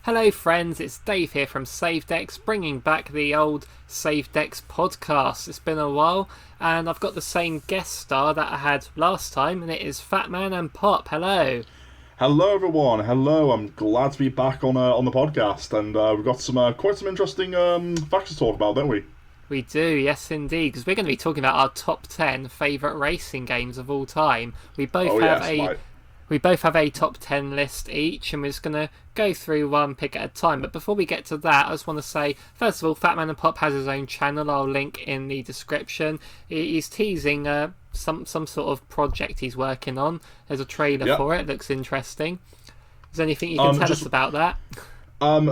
Hello friends, it's Dave here from SaveDex, bringing back the old SaveDex Podcast. It's been a while, and I've got the same guest star that I had last time, and it is Fatman&Pop. Hello. Hello, everyone. Hello. I'm glad to be back on the podcast, and we've got quite some interesting facts to talk about, don't we? We do, yes indeed, because we're going to be talking about our top 10 favourite racing games of all time. We both have a top 10 list each, and we're just going to go through one pick at a time. But before we get to that, I just want to say, first of all, Fatman&Pop has his own channel. I'll link in the description. He's teasing some sort of project he's working on. There's a trailer for it. Looks interesting. Is there anything you can tell us about that?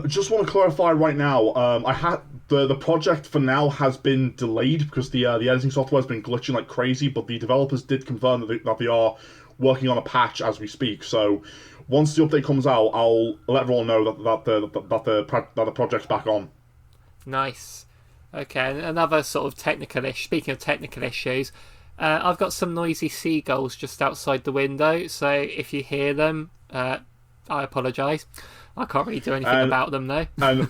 Just want to clarify right now. I had the project for now has been delayed because the editing software has been glitching like crazy. But the developers did confirm that they are working on a patch as we speak. So once the update comes out, I'll let everyone know that the project's back on. Nice. Okay, and another sort of technical issue. Speaking of technical issues, I've got some noisy seagulls just outside the window. So if you hear them, I apologise. I can't really do anything about them though. And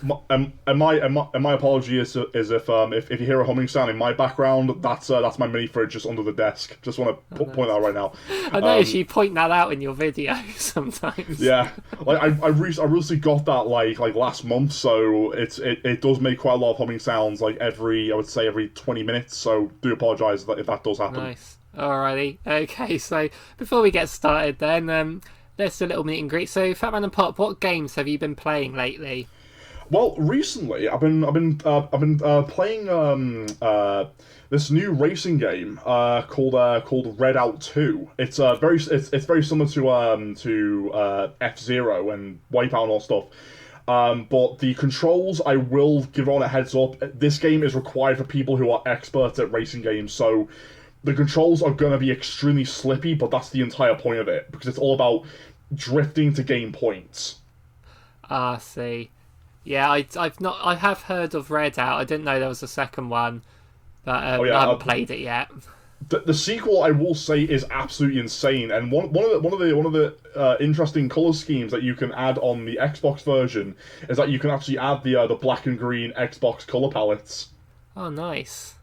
my apology is if you hear a humming sound in my background, that's my mini fridge just under the desk. Just want to point that out right now. I notice you point that out in your video sometimes. Yeah, like I recently got that like last month, so it does make quite a lot of humming sounds like every 20 minutes. So do apologise if that does happen. Nice. Alrighty. Okay. So before we get started, then let's do a little meet and greet. So, Fatman&Pop, what games have you been playing lately? Well, recently I've been playing this new racing game called Redout 2. It's very similar to F-Zero and Wipeout and all stuff. But the controls, I will give on a heads up. This game is required for people who are experts at racing games, so the controls are going to be extremely slippy, but that's the entire point of it, because it's all about drifting to gain points. Ah, see. Yeah, I have heard of Redout. I didn't know there was a second one, but I haven't played it yet. The sequel, I will say, is absolutely insane, and one of the interesting color schemes that you can add on the Xbox version is that you can actually add the black and green Xbox color palettes. Oh, nice.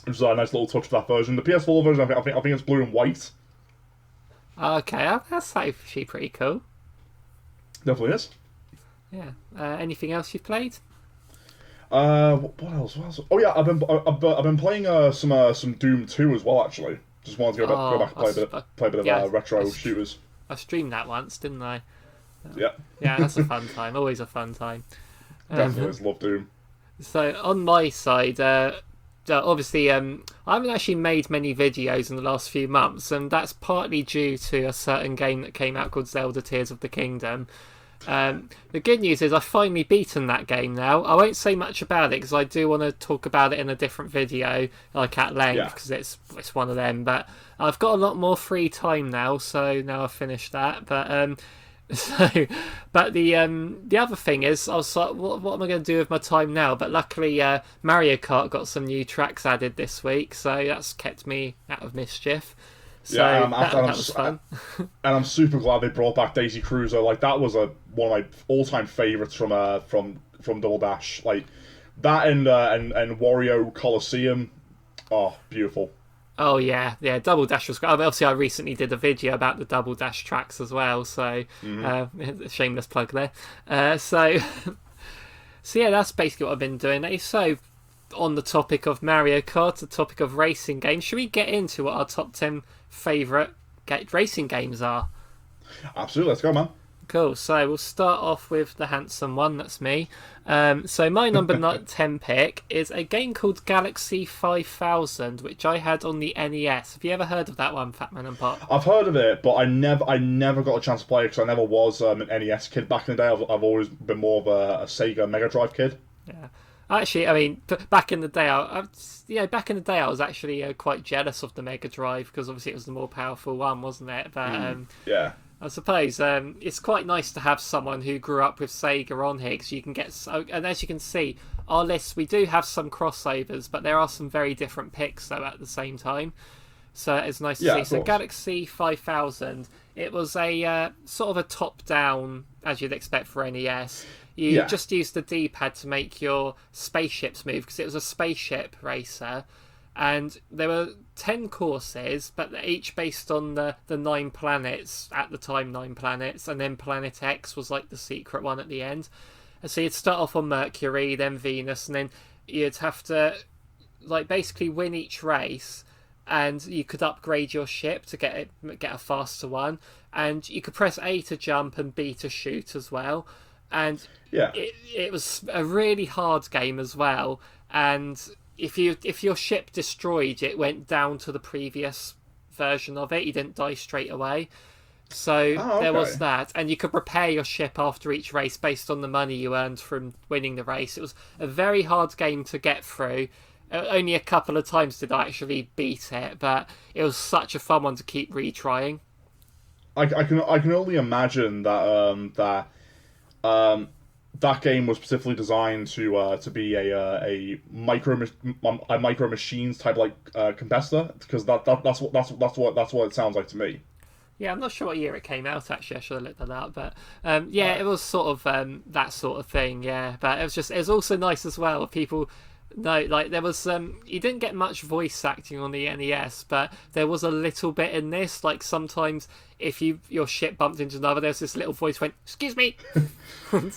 Which is a nice little touch for that version. The PS4 version, I think it's blue and white. Okay, that's actually pretty cool. Definitely is. Yeah. Anything else you've played? What else? Oh yeah, I've been playing some Doom 2 as well. Actually, just wanted to go back and play a bit of retro shooters. I streamed that once, didn't I? Yeah. Yeah, that's a fun time. Always a fun time. Definitely love Doom. So on my side, obviously, I haven't actually made many videos in the last few months, and that's partly due to a certain game that came out called Zelda Tears of the Kingdom. The good news is I've finally beaten that game now. I won't say much about it because I do want to talk about it in a different video, like at length, because it's one of them. But I've got a lot more free time now, so now I've finished that. But the other thing is, I was like, what am I going to do with my time now? But luckily, Mario Kart got some new tracks added this week, so that's kept me out of mischief. So that was fun. And I'm super glad they brought back Daisy Cruiser. Like, that was one of my all-time favorites from Double Dash. Like that and Wario Coliseum. Oh, beautiful. Oh yeah, Double Dash was great. Obviously, I recently did a video about the Double Dash tracks as well, so shameless plug there. So yeah, that's basically what I've been doing. So, on the topic of Mario Kart, the topic of racing games, should we get into what our top 10 favourite racing games are? Absolutely, let's go, man. Cool, so we'll start off with the handsome one, that's me. So my number 10 pick is a game called Galaxy 5000, which I had on the NES. Have you ever heard of that one, Fatman&Pop? I've heard of it, but I never got a chance to play it because I never was an NES kid back in the day. I've always been more of a Sega Mega Drive kid. Yeah. Actually, I mean, back in the day, I was actually quite jealous of the Mega Drive because obviously it was the more powerful one, wasn't it? But yeah, I suppose it's quite nice to have someone who grew up with Sega on here because you can get and as you can see, our list we do have some crossovers, but there are some very different picks though at the same time. So it's nice to Yeah, see. So of course. Galaxy 5000, it was a sort of a top-down, as you'd expect for NES. You Yeah. just used the D-pad to make your spaceships move, because it was a spaceship racer. And there were 10 courses, but they're each based on the 9 planets, at the time 9 planets, and then Planet X was like the secret one at the end. And so you'd start off on Mercury, then Venus, and then you'd have to like basically win each race, and you could upgrade your ship to get a faster one, and you could press A to jump and B to shoot as well. And Yeah. it was a really hard game as well, and if your ship destroyed, it went down to the previous version of it. You didn't die straight away. So there was that, and you could repair your ship after each race based on the money you earned from winning the race. It was a very hard game to get through. Only a couple of times did I actually beat it, but it was such a fun one to keep retrying. I can only imagine that game was specifically designed to be a micro machines type competitor, because that's what it sounds like to me. Yeah, I'm not sure what year it came out, actually. I should have looked that up. But it was sort of that sort of thing, yeah. But it was also nice as well. People know, like, there was you didn't get much voice acting on the NES, but there was a little bit in this. Like, sometimes if your ship bumped into another, there's this little voice went, "Excuse me." Doing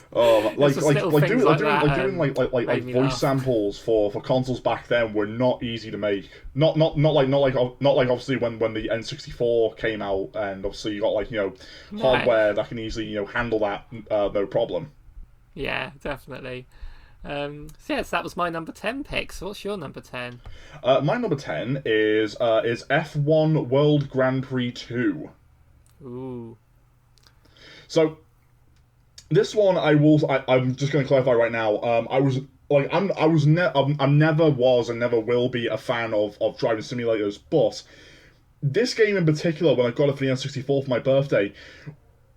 voice samples for consoles back then were not easy to make. Not like obviously when the N64 came out, and obviously you got hardware that can easily handle that no problem. Yeah, definitely. So that was my number 10 pick. So what's your number 10? My number 10 is F1 World Grand Prix 2. Ooh. So this one, I'm just going to clarify right now. I never was and never will be a fan of driving simulators, but this game in particular, when I got it for the N64 for my birthday,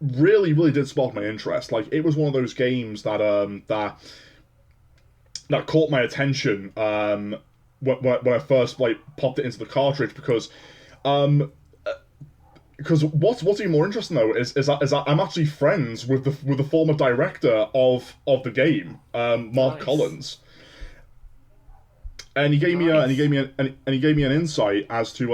really, really did spark my interest. Like, it was one of those games that caught my attention when I first popped it into the cartridge, because what's even more interesting though is that I'm actually friends with the former director of the game, Mark Collins, and he gave me an insight as to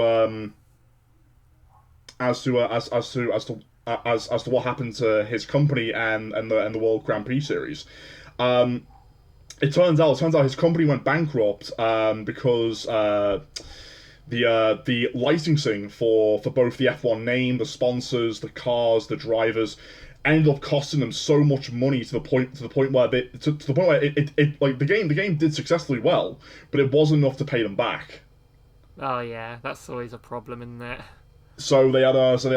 what happened to his company and the World Grand Prix series. It turns out his company went bankrupt because the licensing for both the F1 name, the sponsors, the cars, the drivers, ended up costing them so much money to the point where the game did successfully well, but it wasn't enough to pay them back. Oh yeah, that's always a problem, isn't it? So they had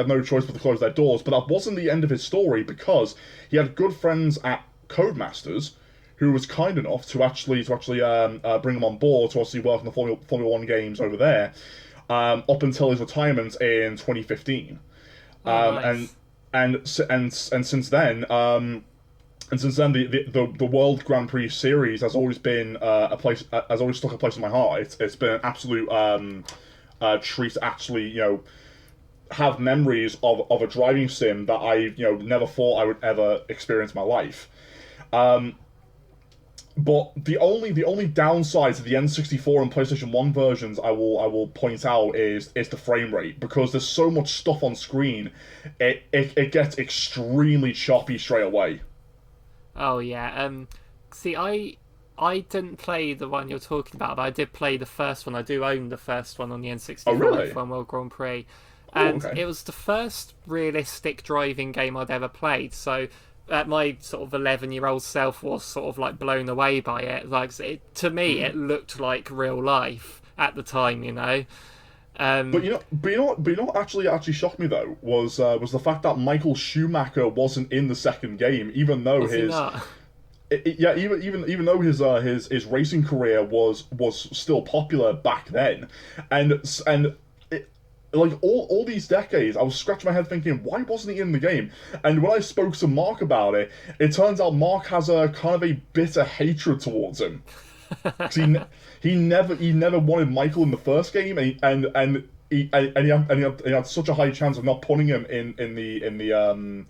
no choice but to close their doors. But that wasn't the end of his story, because he had good friends at Codemasters who was kind enough to actually bring him on board to actually work on the Formula One games over there, up until his retirement in 2015. Nice. And since then, the World Grand Prix series has always been has always stuck a place in my heart. It's been an absolute treat to actually have memories of a driving sim that I never thought I would ever experience in my life. But the only downside to the N64 and PlayStation 1 versions I will point out is the frame rate, because there's so much stuff on screen, it gets extremely choppy straight away. Oh yeah. See, I didn't play the one you're talking about, but I did play the first one. I do own the first one on the N64. Oh, really? From World Grand Prix. And okay. It was the first realistic driving game I'd ever played, so my sort of 11-year-old self was sort of like blown away by it. Like, to me, it looked like real life at the time, But you know what actually shocked me though was the fact that Michael Schumacher wasn't in the second game, even though even though his racing career was still popular back then, and like all these decades, I was scratching my head thinking, why wasn't he in the game? And when I spoke to Mark about it, it turns out Mark has a kind of a bitter hatred towards him. he never wanted Michael in the first game, and he had such a high chance of not putting him in the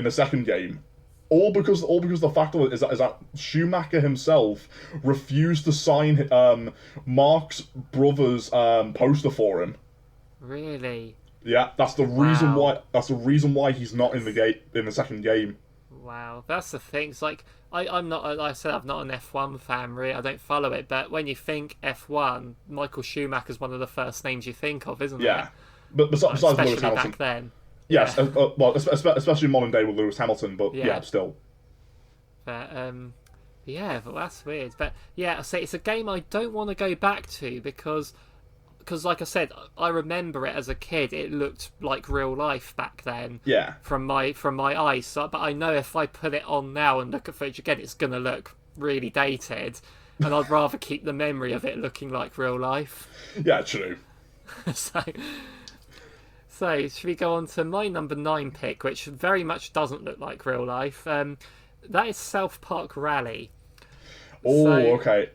second game. All because the fact of it is that Schumacher himself refused to sign Mark's brother's poster for him. Really? Yeah, that's the reason why. That's the reason why he's not in the second game. Wow, that's the thing. It's like I'm not. Like I said, I'm not an F1 fan. Really, I don't follow it. But when you think F1, Michael Schumacher's one of the first names you think of, isn't it? Yeah, but besides Lewis Hamilton, back then. Yes, yeah. Well, especially modern day with Lewis Hamilton. But yeah still. But yeah, but that's weird. But yeah, I say it's a game I don't want to go back to because like I said, I remember it as a kid. It looked like real life back then. Yeah. From my eyes. So, but I know if I put it on now and look at footage again, it's gonna look really dated, and I'd rather keep the memory of it looking like real life. Yeah, true. So should we go on to my number 9 pick, which very much doesn't look like real life? That is South Park Rally. Oh, okay.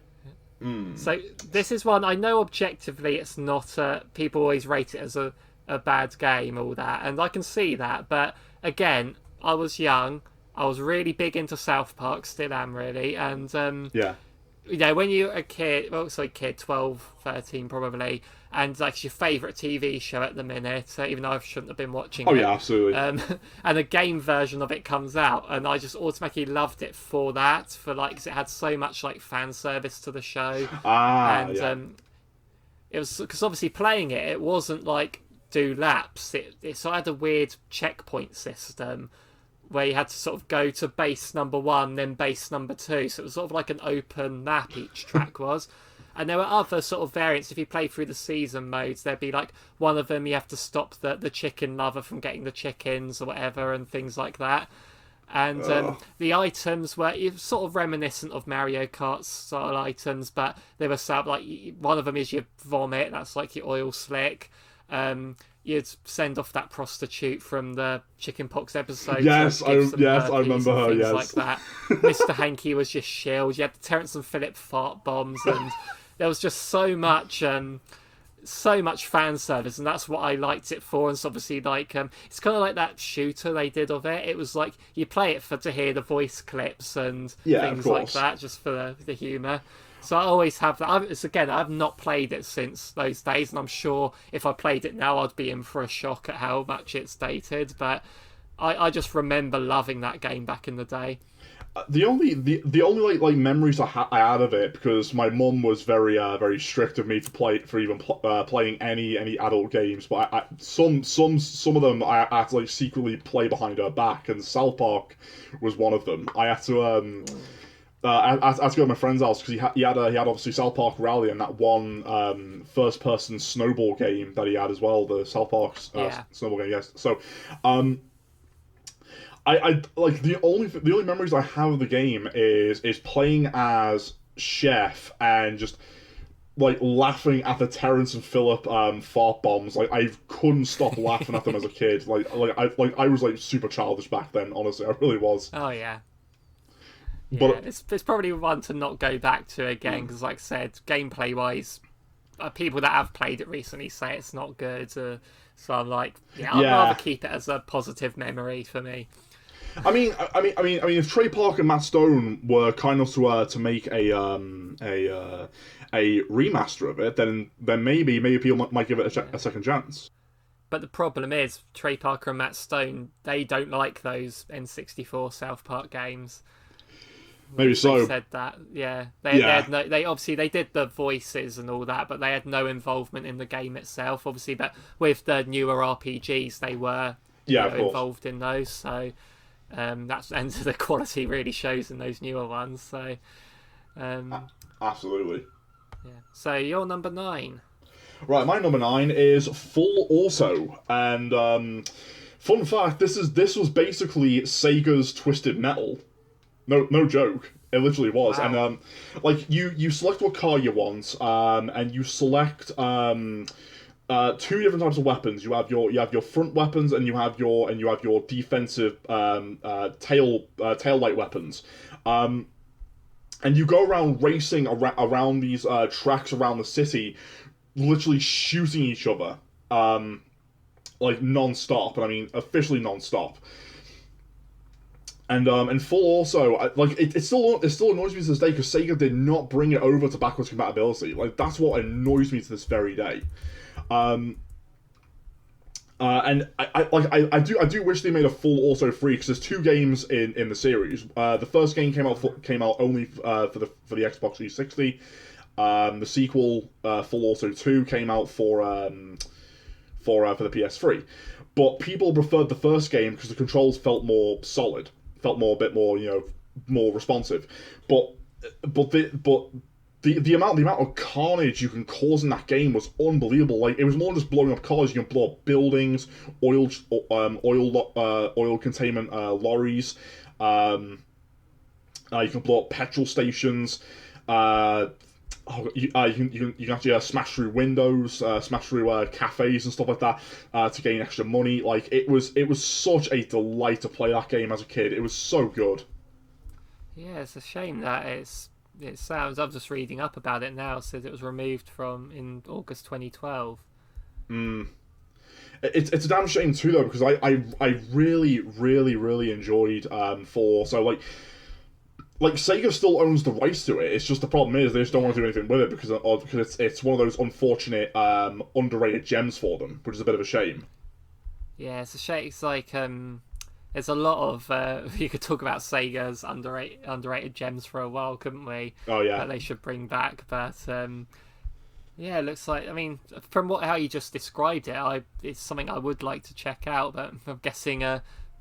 So this is one I know objectively it's not. People always rate it as a bad game, all that, and I can see that. But again, I was young. I was really big into South Park, still am really, and you know, when you're a kid, 12, 13 probably, and like it's your favourite TV show at the minute, even though I shouldn't have been watching it. Oh yeah, absolutely. And a game version of it comes out, and I just automatically loved it for that, because it had so much like fan service to the show. It was because obviously playing it wasn't like do laps. It sort of had a weird checkpoint system where you had to sort of go to base number 1, then base number 2. So it was sort of like an open map, each track was. And there were other sort of variants. If you play through the season modes, there'd be like one of them you have to stop the chicken lover from getting the chickens or whatever and things like that. And the items were sort of reminiscent of Mario Kart style items, but they were like one of them is your vomit, that's like your oil slick. You'd send off that prostitute from the chickenpox episode. Yes, I remember her. Yes, like that. Mr. Hanky was your shield. You had the Terrence and Phillip fart bombs, and there was just so much fan service, and that's what I liked it for. And so obviously, like, it's kind of like that shooter they did of it. It was like you play it to hear the voice clips and things like that, just for the humour. So I always have that. I've not played it since those days, and I'm sure if I played it now, I'd be in for a shock at how much it's dated. But I just remember loving that game back in the day. The only like memories I had of it, because my mum was very strict of me for even playing any adult games. But some of them I had to like secretly play behind her back, and South Park was one of them. I had to. I had to go to my friend's house because he had obviously South Park Rally and that one first person snowball game that he had as well, the South Park snowball game. Yes, so I like the only memories I have of the game is playing as Chef and just like laughing at the Terrence and Phillip fart bombs. Like I couldn't stop laughing at them as a kid. I was like super childish back then. Honestly, I really was. Oh yeah. But it's probably one to not go back to again because, like I said, gameplay-wise, people that have played it recently say it's not good. So I'm like, I'd rather keep it as a positive memory for me. I mean, if Trey Parker and Matt Stone were kind enough to make a remaster of it, then maybe people might give it a second chance. But the problem is, Trey Parker and Matt Stone, they don't like those N64 South Park games. Maybe so. They said that, yeah. They obviously they did the voices and all that, but they had no involvement in the game itself. Obviously, but with the newer RPGs, they were involved in those. So that's and the quality really shows in those newer ones. So absolutely. Yeah. So your number 9. Right, my number 9 is Full Auto, and fun fact: this was basically Sega's Twisted Metal. No joke. It literally was. Wow. And like you select what car you want, and you select 2 different types of weapons. You have your front weapons, and you have your defensive tail light weapons. And you go around racing around these tracks around the city, literally shooting each other. like non-stop, and I mean officially non-stop. And full also, it still annoys me to this day because Sega did not bring it over to backwards compatibility. Like that's what annoys me to this very day. And I do wish they made a full also free because there's 2 games in the series. The first game came out only for the Xbox 360. The sequel, full also 2, came out for the PS3. But people preferred the first game because the controls felt more solid, felt a bit more, more responsive. But the amount of carnage you can cause in that game was unbelievable. Like it was more than just blowing up cars. You can blow up buildings, oil containment lorries. You can blow up petrol stations. You can actually smash through windows, smash through cafes and stuff like that to gain extra money. Like it was such a delight to play that game as a kid. It was so good. Yeah, it's a shame that it sounds. I'm just reading up about it now. Says it was removed in August 2012. It's a damn shame too though because I really enjoyed like Sega still owns the rights to it. It's just the problem is they just don't want to do anything with it because it's one of those unfortunate underrated gems for them, which is a bit of a shame. Yeah, it's a shame. It's like there's a lot of you could talk about Sega's underrated gems for a while, couldn't we? Oh yeah, that they should bring back. But yeah, it looks like. I mean, from how you just described it, it's something I would like to check out. But I'm guessing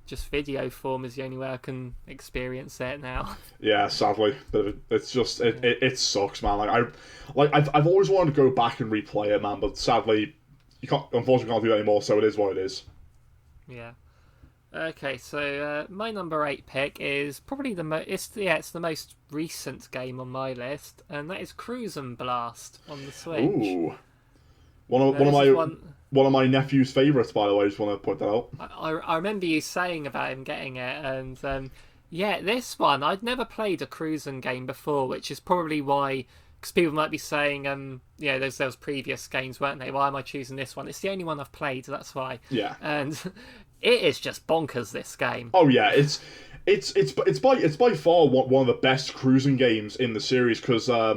just video form is the only way I can experience it now. Yeah, sadly, but it's just it sucks, man. I've always wanted to go back and replay it, man, but sadly, unfortunately can't do that anymore. So it is what it is. Yeah. Okay, so my number 8 pick is probably it's the most recent game on my list, and that is Cruisin' Blast on the Switch. Ooh, one of my nephew's favourites, by the way. I just want to point that out. I remember you saying about him getting it, and yeah, this one I'd never played a cruising game before, which is probably why. Because people might be saying, those previous games, weren't they? Why am I choosing this one? It's the only one I've played, that's why. Yeah. And it is just bonkers, this game. Oh yeah, it's by far one of the best cruising games in the series because a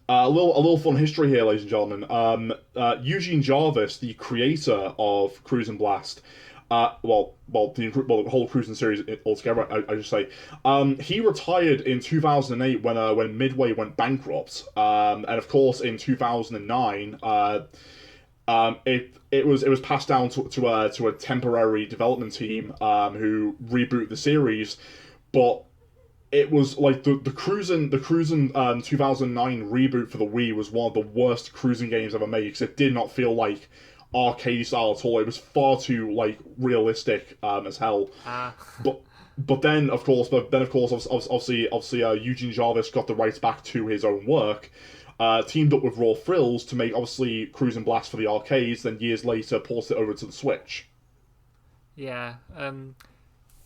little fun history here, ladies and gentlemen. Eugene Jarvis, the creator of Cruisin' Blast, the whole cruising series altogether, I should say. He retired in 2008 when Midway went bankrupt, and of course in 2009, it was passed down to a temporary development team who rebooted the series, but it was like the Cruisin' 2009 reboot for the Wii was one of the worst cruising games ever made because it did not feel like arcade style at all. It was far too like realistic as hell. But then of course obviously Eugene Jarvis got the rights back to his own work, teamed up with Raw Thrills to make obviously Cruisin' Blast for the arcades. Then years later ported it over to the Switch. Yeah,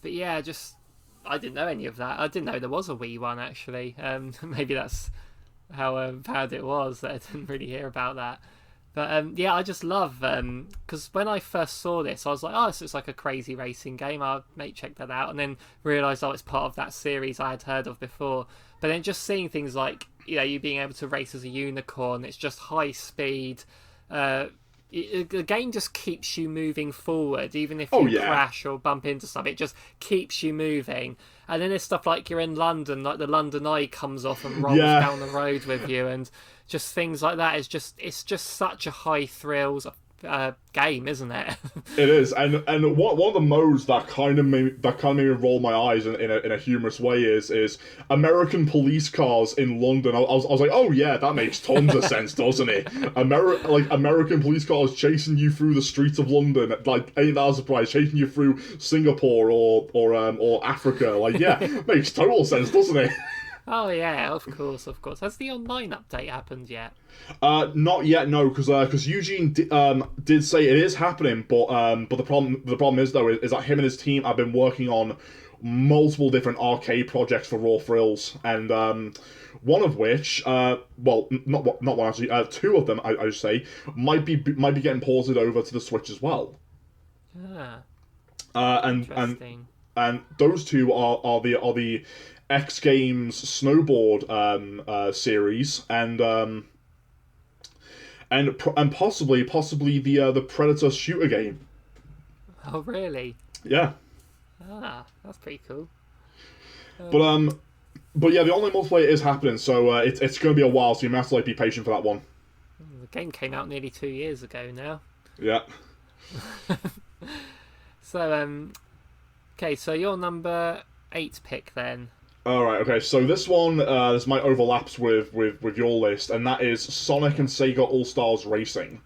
but yeah, I didn't know any of that. I didn't know there was a Wii one actually. Maybe that's how bad it was that I didn't really hear about that. But yeah, I just love because when I first saw this, I was like, oh, this looks like a crazy racing game. I may check that out, and then realised, oh, it's part of that series I had heard of before. But then just seeing things like you being able to race as a unicorn, it's just high speed. The game just keeps you moving forward, even if you crash or bump into stuff. It just keeps you moving. And then there's stuff like you're in London, like the London Eye comes off and rolls down the road with you, and just things like that. It's just such a high thrills game, isn't it? It is, and one of the modes that kind of made me roll my eyes in a humorous way is American police cars in London. I was like, oh yeah, that makes tons of sense, doesn't it? American police cars chasing you through the streets of London, like ain't that a surprise? Chasing you through Singapore or Africa, like yeah, makes total sense, doesn't it? Oh yeah, of course. Has the online update happened yet? Not yet, no, because Eugene did say it is happening, but the problem is though is that him and his team have been working on multiple different arcade projects for raw thrills, and one of which, not one actually, two of them, I should say, might be getting ported over to the Switch as well. Ah, Interesting. And those two are the X Games snowboard series, and possibly the Predator shooter game. Oh, really? Yeah. Ah, that's pretty cool. But yeah, the online multiplayer is happening, so it's going to be a while. So you have to be patient for that one. The game came out nearly 2 years ago now. Yeah. So okay, so your number 8 pick then. All right. Okay. So this one, this might overlaps with your list, and that is Sonic and Sega All Stars Racing.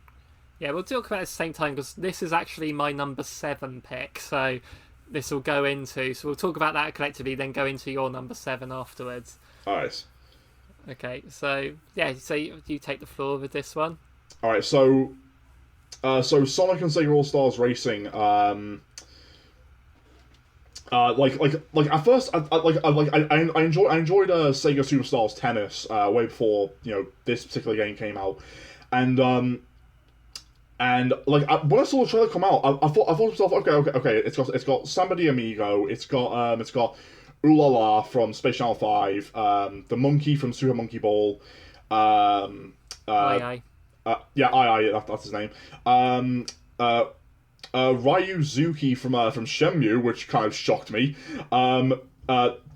Yeah, we'll talk about it at the same time because this is actually my number 7 pick. So this will go into. So we'll talk about that collectively, then go into your number 7 afterwards. All right. Okay. So yeah. So you take the floor with this one. All right. So Sonic and Sega All Stars Racing. At first, I enjoyed Sega Superstars Tennis way before this particular game came out, and when I saw the trailer come out, I thought to myself, okay, it's got Samba de Amigo, it's got Ooh La La from Space Channel 5, the monkey from Super Monkey Ball, Aye. That's his name. Ryuzuki from Shenmue, which kind of shocked me.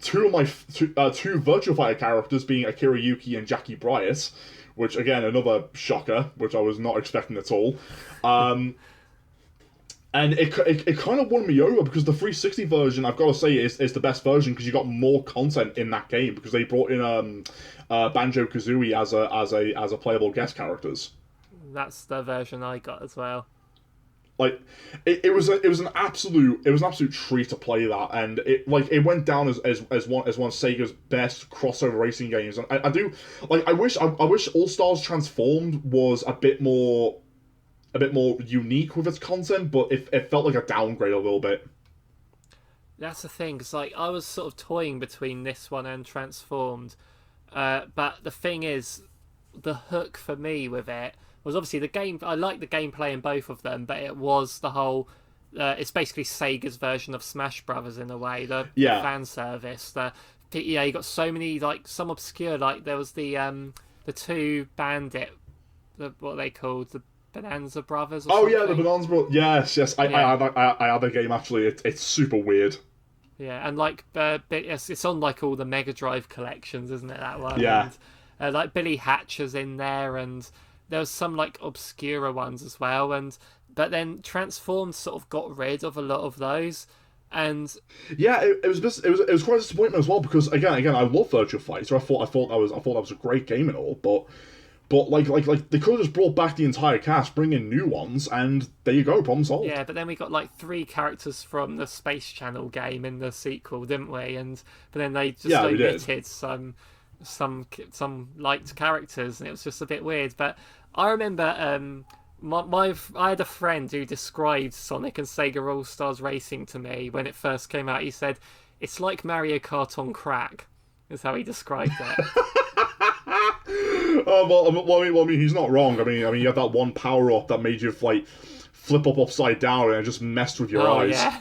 Two Virtua Fighter characters being Akira Yuki and Jackie Bryant, which again another shocker, which I was not expecting at all. And it kind of won me over because the 360 version, I've got to say, is the best version because you got more content in that game because they brought in Banjo-Kazooie as a playable guest characters. That's the version I got as well. It was an absolute treat to play that, and it went down as one of Sega's best crossover racing games. And I wish All Stars Transformed was a bit more unique with its content, but it felt like a downgrade a little bit. That's the thing, because I was sort of toying between this one and Transformed, but the thing is, the hook for me with it was obviously the game. I like the gameplay in both of them, but it was the whole. It's basically Sega's version of Smash Brothers in a way. The fan service. You got so many some obscure there was the two bandit, what are they called, the Bonanza Brothers. Or something. The Bonanza Brothers. Yes. I had the game actually. It's super weird. Yeah, and it's on all the Mega Drive collections, isn't it? That one. Yeah. And, Billy Hatcher's in there and. There was some obscure ones as well, but then Transformed sort of got rid of a lot of those, and it was quite a disappointment as well because again I love Virtua Fighter. I thought that was a great game and all, but they could have just brought back the entire cast, bring in new ones, and there you go, problem solved. Yeah, but then we got 3 characters from the Space Channel game in the sequel, didn't we? But then they just omitted some liked characters, and it was just a bit weird. But I remember I had a friend who described Sonic and Sega All Stars Racing to me when it first came out. He said it's like Mario Kart on crack, is how he described it. Well, he's not wrong. I mean, you had that one power up that made you flip up upside down and it just messed with your eyes. Yeah.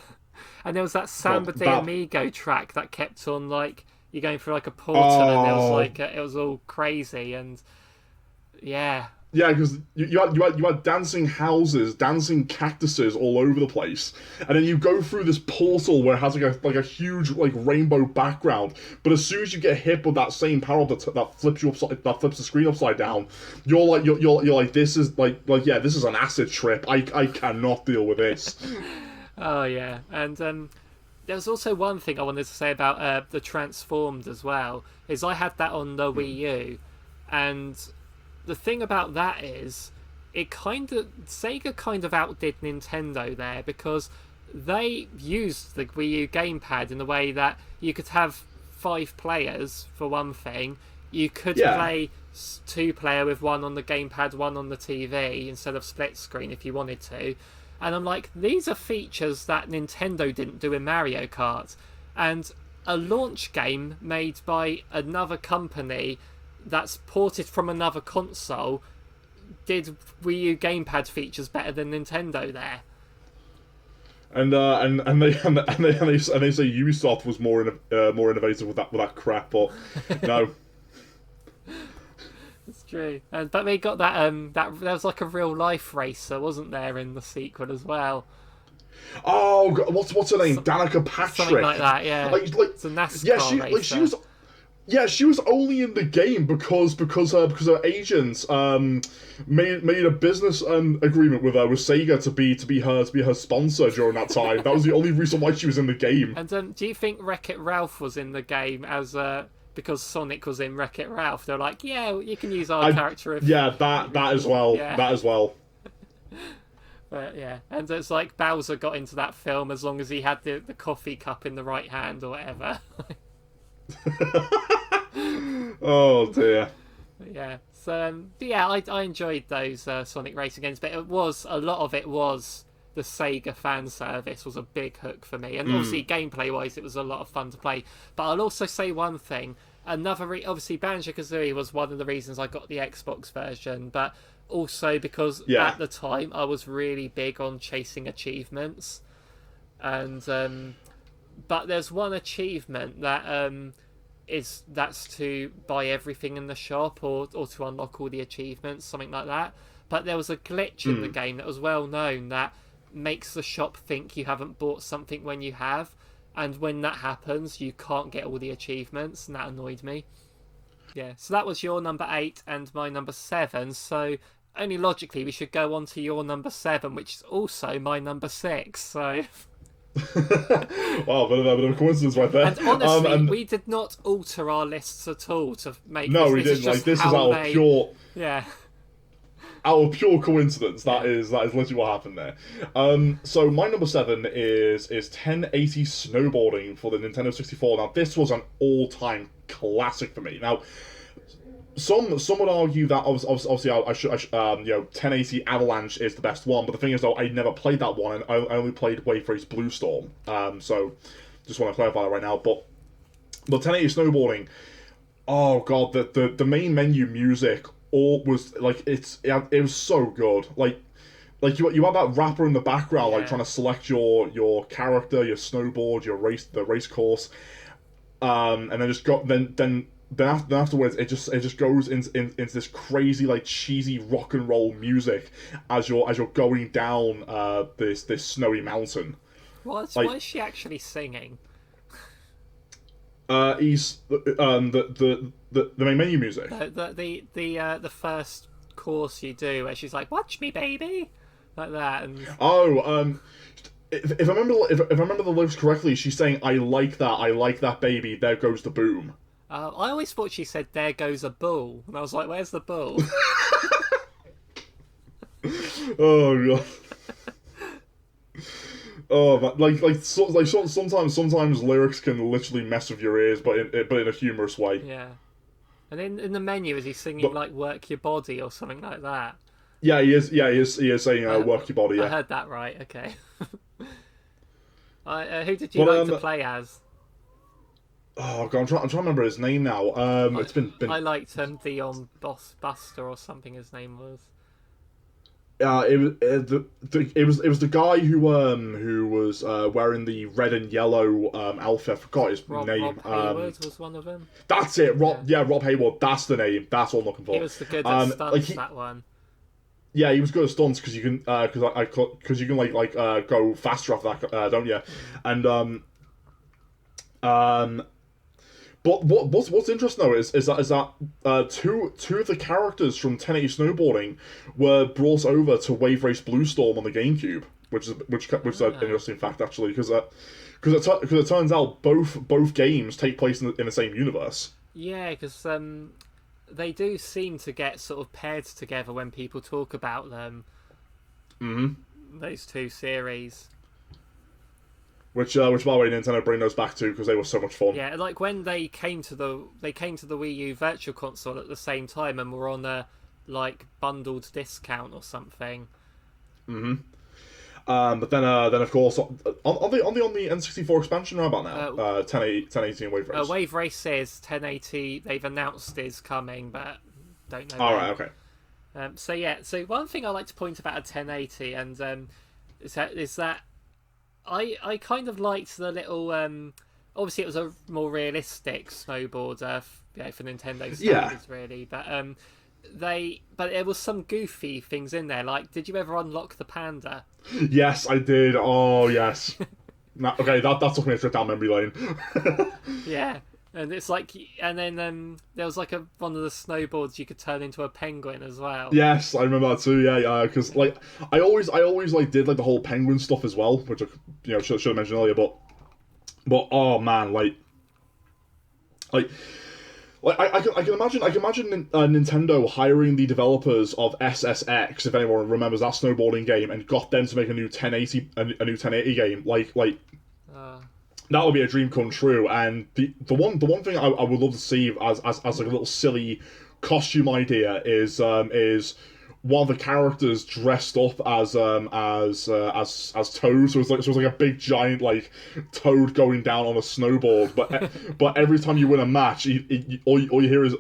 And there was that Samba de Amigo track that kept on you're going through a portal and there was it was all crazy and yeah. Yeah, because you had dancing houses, dancing cactuses all over the place, and then you go through this portal where it has a huge rainbow background. But as soon as you get hit with that same power that flips the screen upside down, you're like this is this is an acid trip. I cannot deal with this. Oh yeah, and there was also one thing I wanted to say about the Transformed as well. Is I had that on the Wii U, and the thing about that is, Sega kind of outdid Nintendo there because they used the Wii U gamepad in a way that you could have 5 players for one thing. You could play 2-player with one on the gamepad, one on the TV instead of split screen if you wanted to. And I'm like, these are features that Nintendo didn't do in Mario Kart. and a launch game made by another company that's ported from another console did Wii U gamepad features better than Nintendo there. And they say Ubisoft was more innovative with that crap, but no. It's true. But they got that there was like a real life racer, wasn't there, in the sequel as well? Oh, God, what's her name? Danica Patrick. Something like that, yeah. It's a NASCAR racer. She was only in the game because her agents made a business agreement with Sega to be her sponsor during that time. That was the only reason why she was in the game. And do you think Wreck-It Ralph was in the game as because Sonic was in Wreck-It Ralph? They're like, yeah, you can use our character. That as well. Yeah. That as well. But yeah, and it's like Bowser got into that film as long as he had the coffee cup in the right hand or whatever. Oh dear. Yeah. So yeah, I enjoyed those Sonic racing games, but a lot of it was the Sega fan service was a big hook for me, and obviously gameplay wise, it was a lot of fun to play. But I'll also say one thing: obviously Banjo-Kazooie was one of the reasons I got the Xbox version, but also because at the time I was really big on chasing achievements, and but there's one achievement that that's to buy everything in the shop or to unlock all the achievements, something like that. But there was a glitch in the game that was well known that makes the shop think you haven't bought something when you have, and when that happens you can't get all the achievements, and that annoyed me. Yeah, so that was your number 8 and my number 7, so only logically we should go on to your number 7, which is also my number 6, so... Wow, bit of a coincidence right there. And honestly, we did not alter our lists at all to make no, this. we didn't. Like, this is out of pure... Yeah. Out of pure coincidence, that is literally what happened there. So my number 7 is 1080 Snowboarding for the Nintendo 64. Now, this was an all-time classic for me. Now, some would argue that obviously I should 1080 Avalanche is the best one, but the thing is though, I never played that one, and I only played Wave Race Blue Storm. So just want to clarify that right now. But the 1080 Snowboarding, oh god, the main menu music was like it was so good. Like you had that rapper in the background, like trying to select your character, your snowboard, the race course, and then just got then afterwards it just goes into this crazy like cheesy rock and roll music as you're going down this snowy mountain. What is she actually singing? He's the main menu music. The first course you do where she's like, "Watch me, baby," like that. And... if I remember the lyrics correctly, she's saying, "I like that baby. There goes the boom." I always thought she said, "There goes a bull," and I was like, "Where's the bull?" Oh god. Oh, but sometimes lyrics can literally mess with your ears, but in a humorous way. Yeah. And in the menu, is he singing like "Work Your Body" or something like that? Yeah, he is. Yeah, he is saying "Work Your Body." Yeah. I heard that right. Okay. Who did you like to play as? Oh god, I'm trying to remember his name now. It's been. I liked Dion Buster or something. His name was. It was the guy who was wearing the red and yellow outfit. I forgot his name. Rob Hayward was one of them. That's it. Rob Hayward. That's the name. That's what I'm looking for. He was the good at stunts, that one. Yeah, he was good at stunts because you can go faster after that, don't you? And but what's interesting though is that two of the characters from 1080 Snowboarding were brought over to Wave Race Blue Storm on the GameCube, which is an interesting fact actually, because it turns out both games take place in the same universe. Yeah, because they do seem to get sort of paired together when people talk about them. Mm-hmm. Those two series. Which by the way, Nintendo bring those back too because they were so much fun. Yeah, like when they came to the Wii U Virtual Console at the same time and were on a like bundled discount or something. Mm-hmm. But then of course on the N64 expansion right about now, 1080 and Wave Race. Wave Race is 1080. They've announced is coming, but don't know. All right, okay. So one thing I like to point about a 1080 and is that I kind of liked the little obviously it was a more realistic snowboarder for Nintendo standards really, but there was some goofy things in there. Like, did you ever unlock the panda? Yes, I did. Oh yes. Okay, that took me a trip down memory lane. Yeah. And it's like, and then there was like one of the snowboards you could turn into a penguin as well. Yes, I remember that too. Yeah, because like I always like did like the whole penguin stuff as well, which I should have mentioned earlier. But oh man, like I can imagine Nintendo hiring the developers of SSX, if anyone remembers that snowboarding game, and got them to make a new 1080 game. Like. That would be a dream come true, and the one thing I would love to see as like a little silly costume idea is one of the characters dressed up as Toad. So it was like a big giant like Toad going down on a snowboard, but every time you win a match, all you hear is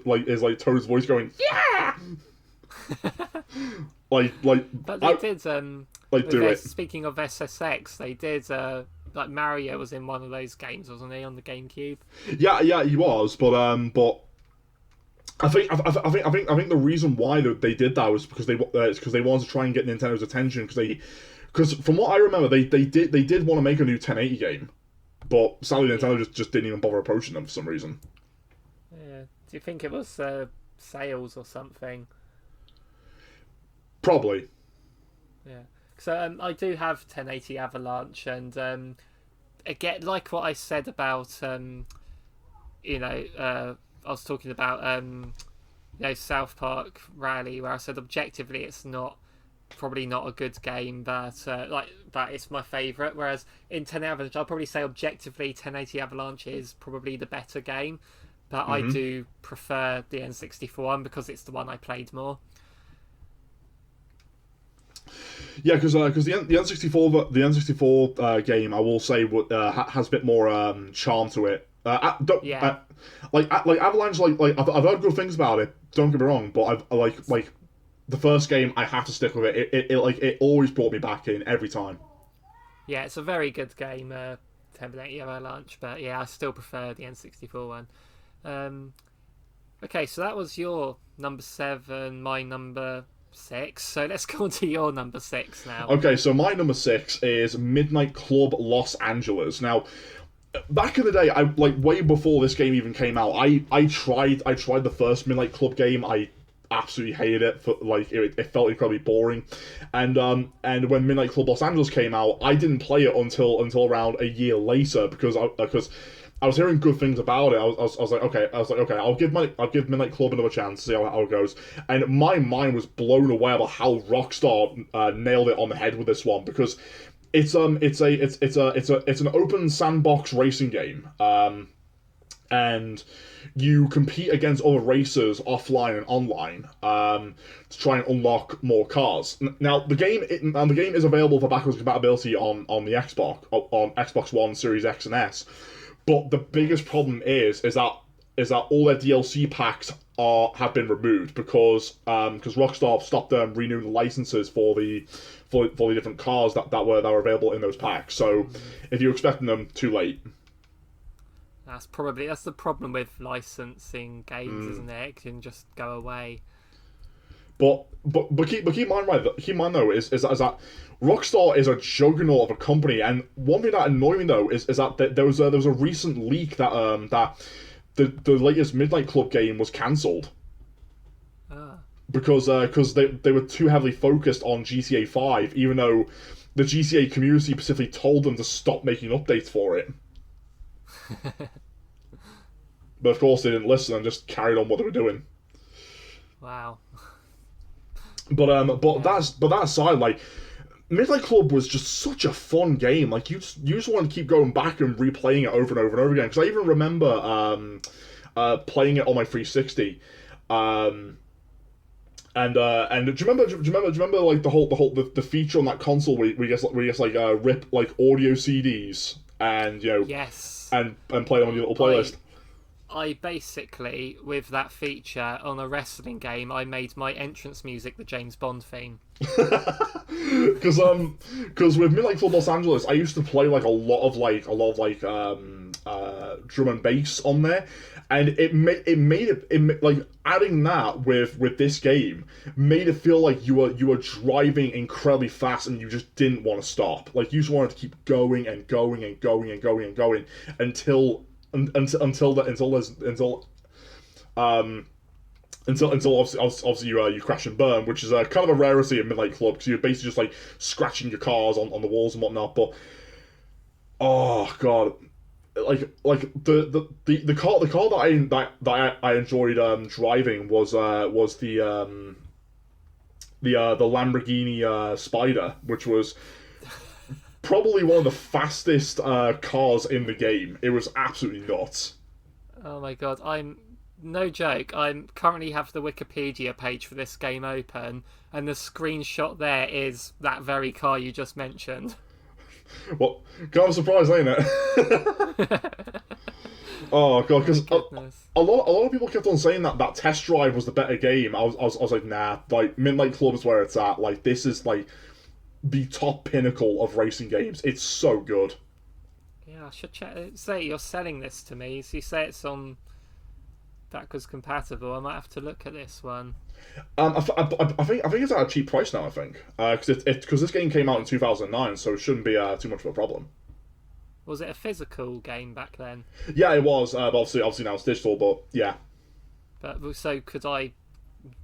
Toad's voice going yeah. But they did do it. Speaking of SSX, they did. Like Mario was in one of those games, wasn't he, on the GameCube? Yeah, he was, but I think the reason why they did that was because they wanted to try and get Nintendo's attention because from what I remember they did want to make a new 1080 game, but sadly Nintendo just didn't even bother approaching them for some reason. Yeah. Do you think it was sales or something? Probably. Yeah. So I do have 1080 Avalanche, and again, like what I said about I was talking about South Park Rally, where I said objectively it's probably not a good game, but it's my favourite. Whereas in 1080 Avalanche, I'll probably say objectively 1080 Avalanche is probably the better game, but I do prefer the N64 one because it's the one I played more. Yeah, because the N64 game, I will say, has a bit more charm to it. Like Avalanche, like I've heard good things about it. Don't get me wrong, but I like the first game. I have to stick with it. It always brought me back in every time. Yeah, it's a very good game, 1080 Avalanche. But yeah, I still prefer the N64 one. Okay, so that was your number 7, my number 6. So let's go on to your number 6 now. Okay, so my number 6 is Midnight Club Los Angeles. Now, back in the day, way before this game even came out, I tried the first Midnight Club game. I absolutely hated it. It felt incredibly boring. And when Midnight Club Los Angeles came out, I didn't play it until around a year later because I was hearing good things about it. I was like, okay, I'll give Midnight Club another chance to see how it goes. And my mind was blown away about how Rockstar nailed it on the head with this one, because it's an open sandbox racing game. And you compete against other racers offline and online to try and unlock more cars. Now the game is available for backwards compatibility on the Xbox One, Series X and S. But the biggest problem is that all their DLC packs have been removed because Rockstar stopped renewing the licenses for the different cars that were available in those packs. So if you're expecting them, too late. That's the problem with licensing games, isn't it? It can just go away. But keep in mind though is that Rockstar is a juggernaut of a company, and one thing that annoyed me though is that there was a recent leak that the latest Midnight Club game was cancelled. Because they were too heavily focused on GTA 5, even though the GTA community specifically told them to stop making updates for it. But of course they didn't listen and just carried on what they were doing. Wow. But that aside, like, Midnight Club was just such a fun game. Like, you just want to keep going back and replaying it over and over and over again. Because I even remember playing it on my 360. And do you remember like the feature on that console where you just rip like audio CDs and Yes. and play them on your little playlist. I basically, with that feature on a wrestling game, I made my entrance music the James Bond theme. Because with Midnight Club Los Angeles, I used to play like a lot of drum and bass on there, and it made it like adding that with this game made it feel like you were driving incredibly fast and you just didn't want to stop. Like you just wanted to keep going and going and going and going and going until obviously you crash and burn, which is kind of a rarity in Midnight Club because you're basically just like scratching your cars on the walls and whatnot. But oh god, like the car that I enjoyed driving was the Lamborghini Spider, which was probably one of the fastest cars in the game. It was absolutely nuts. Oh my god, no joke, I currently have the Wikipedia page for this game open, and the screenshot there is that very car you just mentioned. Well, kind of surprised, ain't it? Oh god, because a lot of people kept on saying that Test Drive was the better game. I was like, nah, like Midnight Club is where it's at. Like this is like the top pinnacle of racing games. It's so good. Yeah, I should check. Say you're selling this to me, so you say it's on backwards compatible. I might have to look at this one. I think it's at a cheap price now. I think because this game came out in 2009, so it shouldn't be too much of a problem. Was it a physical game back then? Yeah, it was. But obviously now it's digital. But yeah. But so could I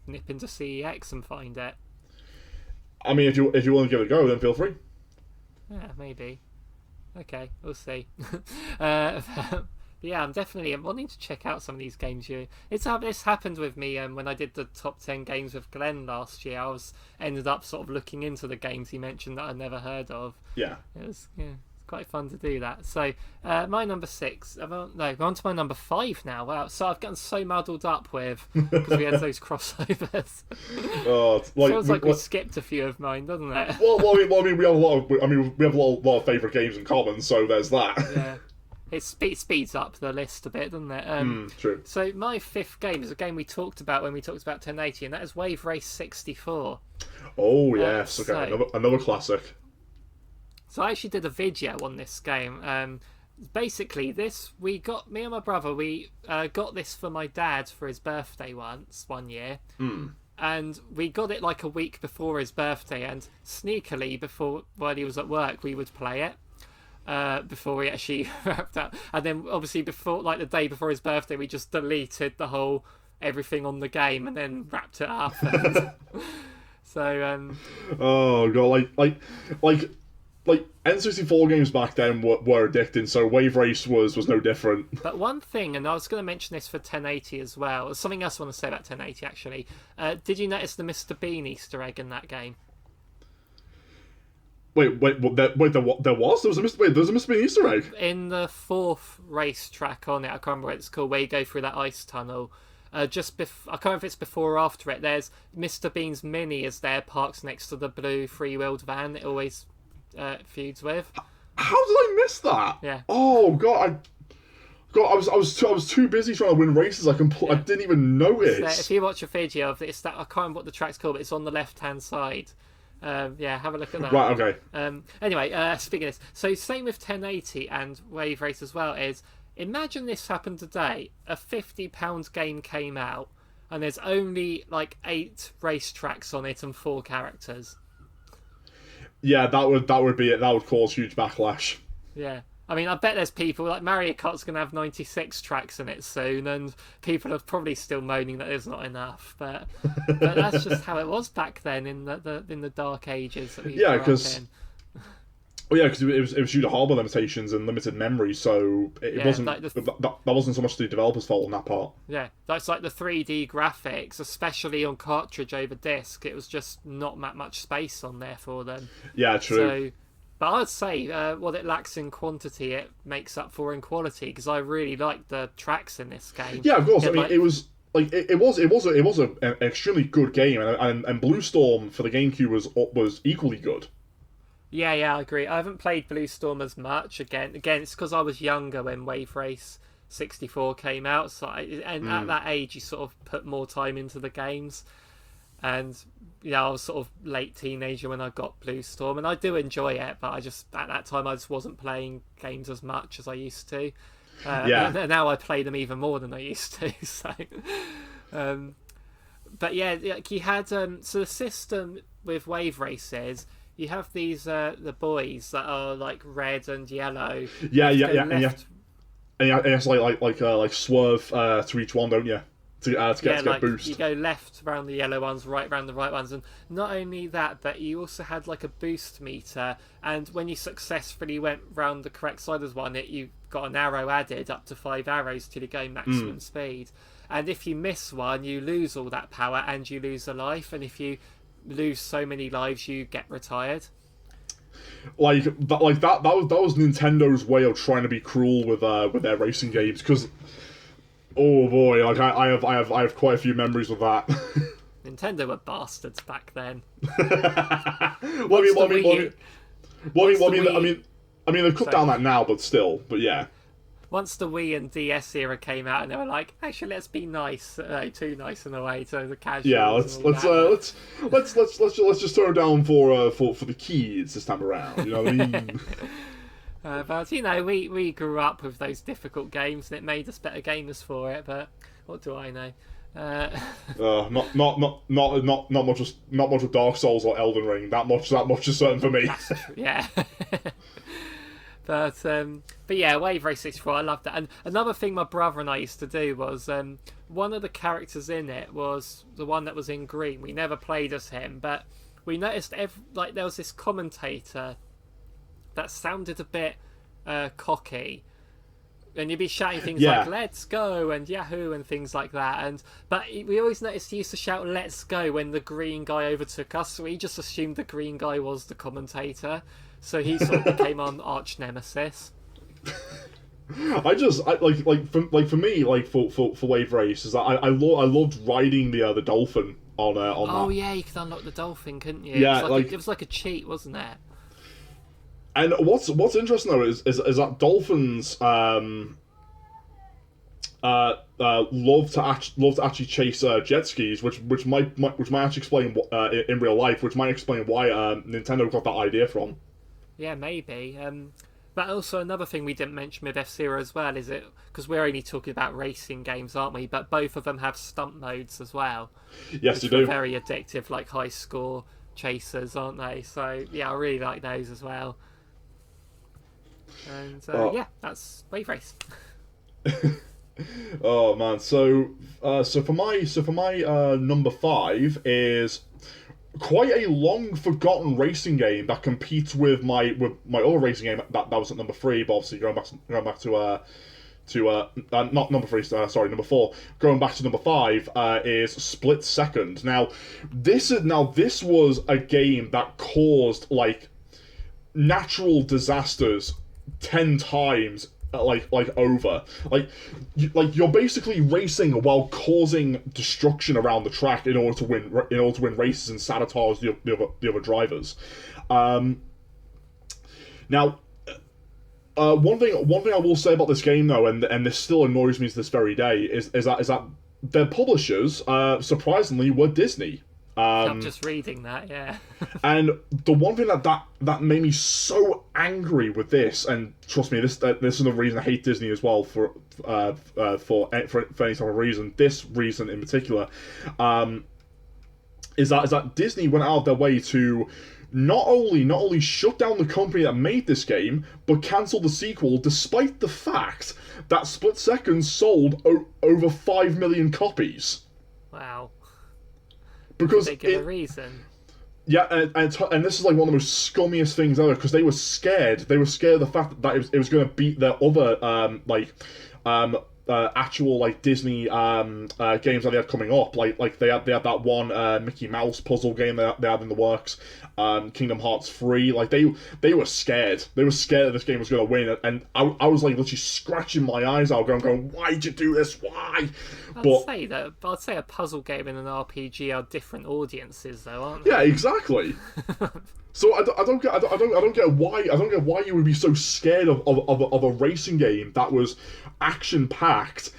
nip into CEX and find it? I mean, if you want to give it a go, then feel free. Yeah, maybe. Okay, we'll see. Yeah, I'm definitely wanting to check out some of these games. This happened with me when I did the top 10 games with Glenn last year. I ended up sort of looking into the games he mentioned that I'd never heard of. Yeah. It was quite fun to do that. So my number 6. We're on to my number 5 now. Wow. So I've gotten so muddled up with because we had those crossovers. Feels like we skipped a few of mine, doesn't it? Well, I mean, we have a lot of favourite games in common, so there's that. Yeah. It speeds up the list a bit, doesn't it? True. So my 5th game is a game we talked about when we talked about 1080, and that is Wave Race 64. Oh yes, okay, another classic. So I actually did a video on this game. Basically, me and my brother, we got this for my dad for his birthday one year. And we got it like a week before his birthday, and sneakily, while he was at work, we would play it. Before we actually wrapped up, and then obviously the day before his birthday, we just deleted the whole everything on the game and then wrapped it up. So oh god, like N64 games back then were addicting, so Wave Race was no different. But one thing, and I was going to mention this for 1080 as well, there's something else I want to say about 1080 actually. Did you notice the Mr. Bean Easter egg in that game? Wait, there was a Mr. Bean Easter egg in the 4th racetrack on it. I can't remember what it's called, where you go through that ice tunnel. I can't remember if it's before or after it. There's Mr. Bean's Mini is there, parked next to the blue 3-wheeled van it always feuds with. How did I miss that? Yeah. Oh god, I was too busy trying to win races. I didn't even notice. So if you watch a video of it, I can't remember what the track's called, but it's on the left-hand side. Have a look at that. Right, okay. Anyway, speaking of this, so same with 1080 and Wave Race as well is, imagine this happened today. A £50 game came out, and there's only like 8 racetracks on it and 4 characters. Yeah, that would be it. That would cause huge backlash. Yeah. I mean, I bet there's people like Mario Kart's going to have 96 tracks in it soon, and people are probably still moaning that there's not enough. But that's just how it was back then in the dark ages. That we because it was due to hardware limitations and limited memory, so it wasn't that wasn't so much the developer's fault on that part. Yeah, that's like the 3D graphics, especially on cartridge over disc. It was just not that much space on there for them. Yeah, true. But I'd say what it lacks in quantity, it makes up for in quality, because I really like the tracks in this game. Yeah, of course. I mean, it was like it was an extremely good game, and Blue Storm for the GameCube was equally good. Yeah, I agree. I haven't played Blue Storm as much. Again, it's because I was younger when Wave Race 64 came out. So at that age, you sort of put more time into the games. And I was sort of late teenager when I got Blue Storm, and I do enjoy it. But at that time I just wasn't playing games as much as I used to. And now I play them even more than I used to. So, but yeah, like you had so the system with Wave Races. You have these the buoys that are like red and yellow. Yeah, and you have to like swerve to each one, don't you? To get a boost. You go left around the yellow ones, right around the right ones, and not only that, but you also had like a boost meter. And when you successfully went round the correct side of one, you got an arrow added up to 5 arrows till you go maximum speed. And if you miss one, you lose all that power and you lose a life. And if you lose so many lives, you get retired. That was Nintendo's way of trying to be cruel with their racing games, because oh boy, like I have quite a few memories of that. Nintendo were bastards back then. I mean they've cut down that now, but yeah. Once the Wii and DS era came out, and they were like, actually, let's be nice, too nice in a way, to the casuals. Yeah, let's just throw it down for the kids this time around. You know what I mean? But we grew up with those difficult games, and it made us better gamers for it. But what do I know? Not much of Dark Souls or Elden Ring. That much is certain for me. That's true, yeah. But yeah, Wave Race 64, I loved that. And another thing my brother and I used to do was one of the characters in it was the one that was in green. We never played as him, but we noticed there was this commentator that sounded a bit cocky, and you'd be shouting things like "Let's go" and "Yahoo" and things like that. But we always noticed he used to shout "Let's go" when the green guy overtook us, so we just assumed the green guy was the commentator. So he sort of became our arch nemesis. For me, for Wave Race, is that I loved riding the dolphin on that. Oh yeah, you could unlock the dolphin, couldn't you? Yeah, it was like a cheat, wasn't it? And what's interesting though is that dolphins love to actually chase jet skis, which might actually explain in real life, which might explain why Nintendo got that idea from. Yeah, maybe. But also another thing we didn't mention with F-Zero as well is it because we're only talking about racing games, aren't we? But both of them have stunt modes as well. Yes, they do. Very addictive, like high score chasers, aren't they? So yeah, I really like those as well. And yeah, that's Wave Race. Oh man, so for my number 5 is quite a long forgotten racing game that competes with my other racing game that was at number 3, but obviously going back to not number 3, sorry, number 4. Going back to number 5 is Split Second. Now this was a game that caused like natural disasters 10 times over. You're basically racing while causing destruction around the track in order to win races and sabotage the other drivers. Now, one thing I will say about this game though, and this still annoys me to this very day, is that their publishers surprisingly were Disney. I'm just reading that, yeah. And the one thing that made me so angry with this, and trust me, this is the reason I hate Disney as well for any type of reason. This reason in particular, is that Disney went out of their way to not only shut down the company that made this game, but cancel the sequel, despite the fact that Split Second sold over 5 million copies. Wow. Because they give a reason. Yeah, and this is like one of the most scummiest things ever, because they were scared. They were scared of the fact that it was going to beat their other actual like Disney games that they had coming up. Like they had that one Mickey Mouse puzzle game they had in the works. Kingdom Hearts 3. Like they were scared. They were scared that this game was going to win, and I was like literally scratching my eyes out, going, why'd you do this? Why? I'd say a puzzle game and an RPG are different audiences, though, aren't they? Yeah, exactly. So I don't get why you would be so scared of a racing game that was action packed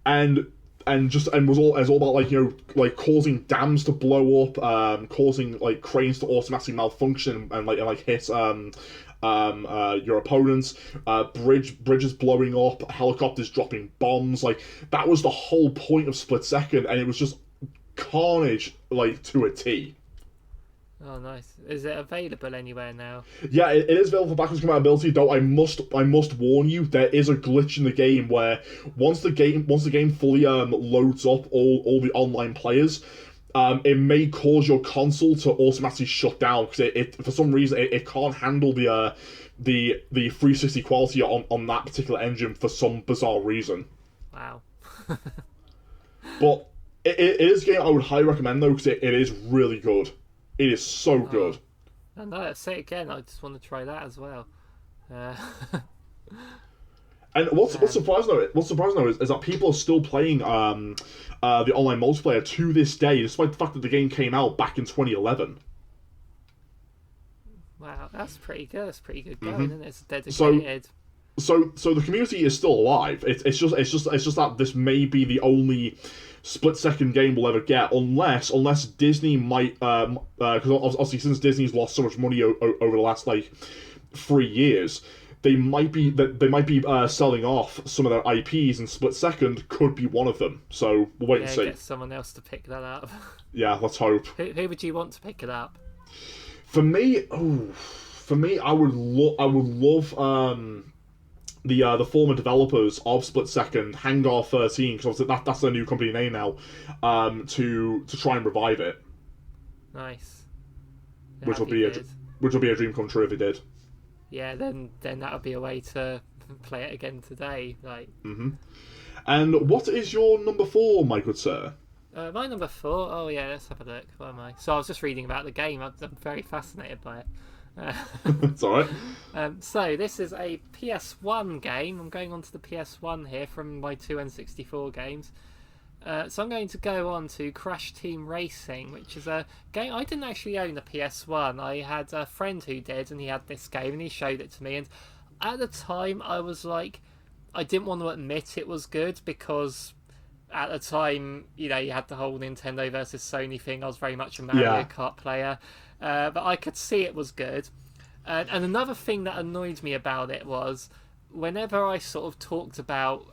and was all about like, you know, like causing dams to blow up, causing like cranes to automatically malfunction and hit your opponents, bridges blowing up, helicopters dropping bombs. Like that was the whole point of Split Second, and it was just carnage like to a T. Oh, nice. Is it available anywhere now? Yeah, it is available for backwards compatibility, though I must warn you, there is a glitch in the game where once the game fully loads up all the online players, it may cause your console to automatically shut down because it for some reason it can't handle the 360 quality on that particular engine for some bizarre reason. Wow. But it is a game I would highly recommend though, because it is really good. It is so good. Oh, no, say it again. I just want to try that as well. And what's surprising though is that people are still playing the online multiplayer to this day, despite the fact that the game came out back in 2011. Wow, that's pretty good. That's pretty good going, isn't it? It's dedicated. So the community is still alive. It's just that this may be the only Split Second game we'll ever get, unless Disney might, because obviously since Disney's lost so much money over the last like 3 years, they might be selling off some of their IPs, and Split Second could be one of them. So we'll wait and see. Get someone else to pick that up. Yeah, let's hope. Who would you want to pick it up? For me, I would love the former developers of Split Second, Hangar 13, because obviously that's their new company name now, to try and revive it. Nice. Which will be a dream come true if it did. Yeah, then that would be a way to play it again today. Like. And what is your number 4, my good sir? My number 4. Oh yeah, let's have a look. Where am I? So I was just reading about the game. I'm very fascinated by it. It's alright. So this is a PS1 game. I'm going on to the PS1 here from my 2 N64 games. So I'm going to go on to Crash Team Racing, which is a game. I didn't actually own a PS1. I had a friend who did, and he had this game, and he showed it to me. And at the time, I was like, I didn't want to admit it was good, because at the time, you know, you had the whole Nintendo versus Sony thing. I was very much a Mario Kart player. But I could see it was good. And another thing that annoyed me about it was whenever I sort of talked about,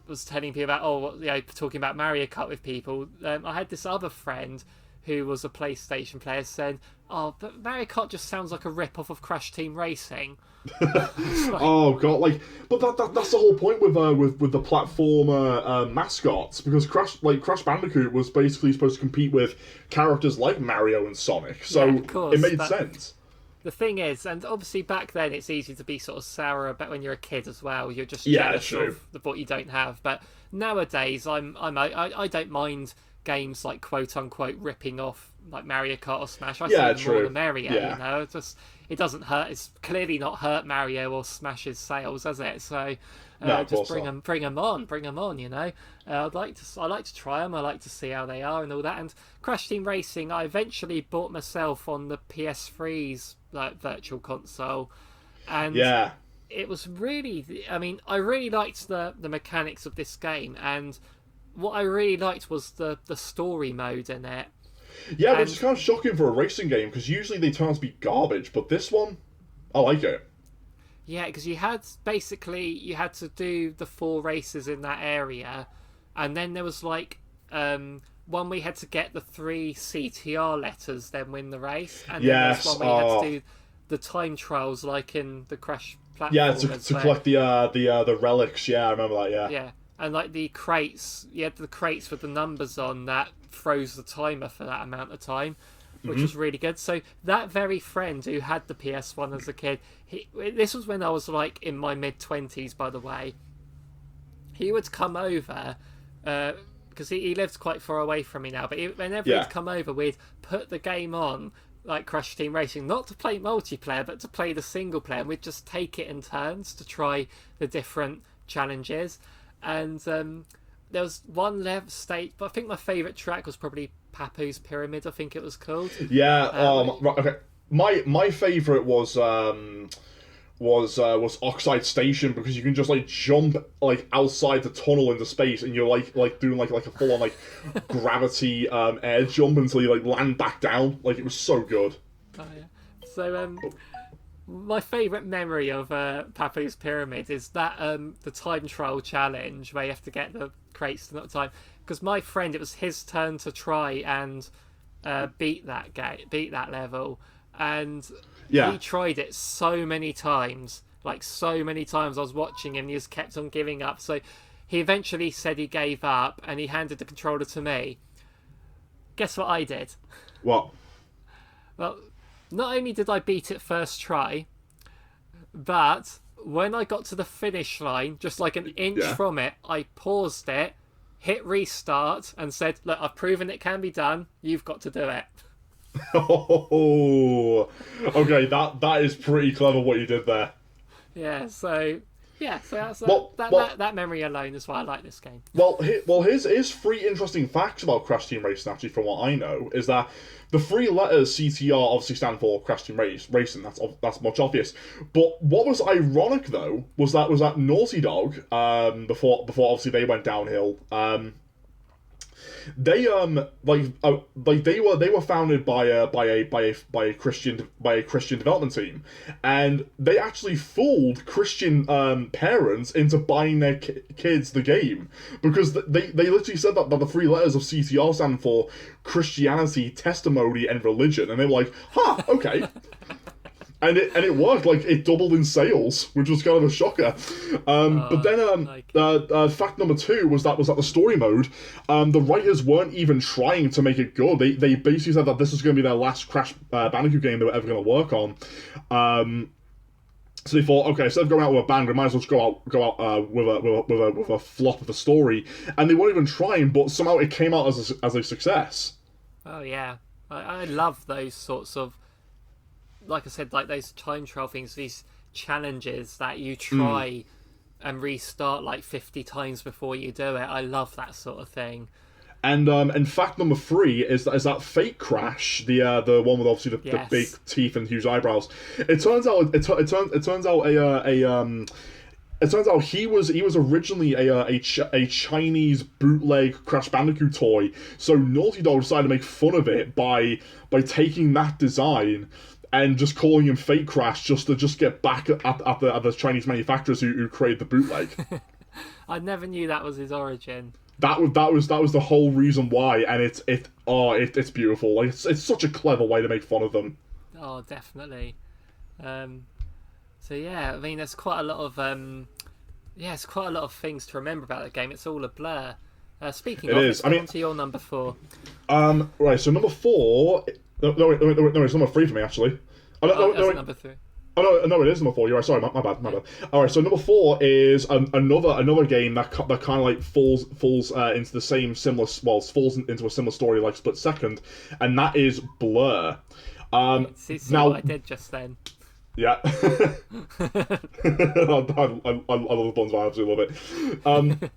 was telling people about, talking about Mario Kart with people, I had this other friend who was a PlayStation player saying, "Oh, but Mario Kart just sounds like a rip-off of Crash Team Racing." Oh god, but that's the whole point with the platformer mascots, because Crash Bandicoot was basically supposed to compete with characters like Mario and Sonic, so of course, it made sense. The thing is, and obviously back then it's easy to be sort of sour about when you're a kid as well. You're just jealous of what you don't have. But nowadays, I don't mind games like quote unquote ripping off like Mario Kart or Smash. I see more the merrier. You know, it doesn't hurt. It's clearly not hurt Mario or Smash's sales, has it? So just bring them on. You know, I like to try them. I like to see how they are and all that. And Crash Team Racing, I eventually bought myself on the PS3's like virtual console, and it was really. I mean, I really liked the mechanics of this game, and what I really liked was the story mode in it. Yeah, which is kind of shocking for a racing game, because usually they turn out to be garbage, but this one, I like it. Yeah, because you had to do the 4 races in that area, and then there was like one where you had to get the 3 CTR letters, then win the race, and then there's one where you had to do the time trials, like in the Crash platform. Yeah, to collect the relics. Yeah, I remember that. Yeah. Yeah. And like the crates, you had the crates with the numbers on that froze the timer for that amount of time, which was really good. So that very friend who had the PS1 as a kid, this was when I was like in my mid-20s, by the way, he would come over, because he lives quite far away from me now, but whenever he'd come over, we'd put the game on, like Crash Team Racing, not to play multiplayer, but to play the single player, and we'd just take it in turns to try the different challenges. And there was one state, but I think my favourite track was probably Papu's Pyramid, I think it was called. Yeah, right, okay. My favourite was Oxide Station, because you can just like jump like outside the tunnel into space, and you're like doing like a full on like gravity air jump until you like land back down. Like, it was so good. Oh yeah. So my favourite memory of Papu's Pyramid is that the time trial challenge where you have to get the crates to not time. Because my friend, it was his turn to try and beat that level, and he tried it so many times. Like, so many times I was watching him, and he just kept on giving up. So he eventually said he gave up, and he handed the controller to me. Guess what I did? What? Well, not only did I beat it first try, but when I got to the finish line, just like an inch from it, I paused it, hit restart, and said, look, I've proven it can be done, you've got to do it. Oh, okay, that is pretty clever what you did there. Yeah, so that's that memory alone is why I like this game. Well, here's three interesting facts about Crash Team Racing, actually, from what I know, is that the three letters CTR obviously stand for Crash Team Racing. That's much obvious. But what was ironic, though, was that Naughty Dog, before obviously they went downhill, they were founded by a Christian development team, and they actually fooled Christian parents into buying their kids the game, because they literally said that the three letters of CTR stand for Christianity, testimony, and religion, and they were like, okay. And it worked. Like, it doubled in sales, which was kind of a shocker. But then fact number two was that the story mode, the writers weren't even trying to make it good. They basically said that this was going to be their last Crash Bandicoot game they were ever going to work on. So they thought, okay, instead of going out with a bang, we might as well just go out with a flop of a story. And they weren't even trying, but somehow it came out as a success. Oh yeah, I love those sorts of, like I said, like those time trial things, these challenges that you try and restart like 50 times before you do it. I love that sort of thing. And fact number three is that Fake Crash, the one with obviously the big teeth and huge eyebrows. It turns out he was originally a Chinese bootleg Crash Bandicoot toy. So Naughty Dog decided to make fun of it by taking that design and just calling him Fake Crash, just to get back at the Chinese manufacturers who created the bootleg. I never knew that was his origin. That was the whole reason why, and it's beautiful. Like, it's such a clever way to make fun of them. Oh, definitely. So yeah, I mean, there's quite a lot of things to remember about the game. It's all a blur. Speaking of, let's go on to your number 4. Right. So number 4. No, it's number 3 for me, actually. Number 3. Oh no, it is number 4. You're right. Sorry, my bad. All right. So number 4 is another game that kind of like falls into the same falls into a similar story like Split Second, and that is Blur. See now, what I did just then. Yeah. I love Buns. I absolutely love it.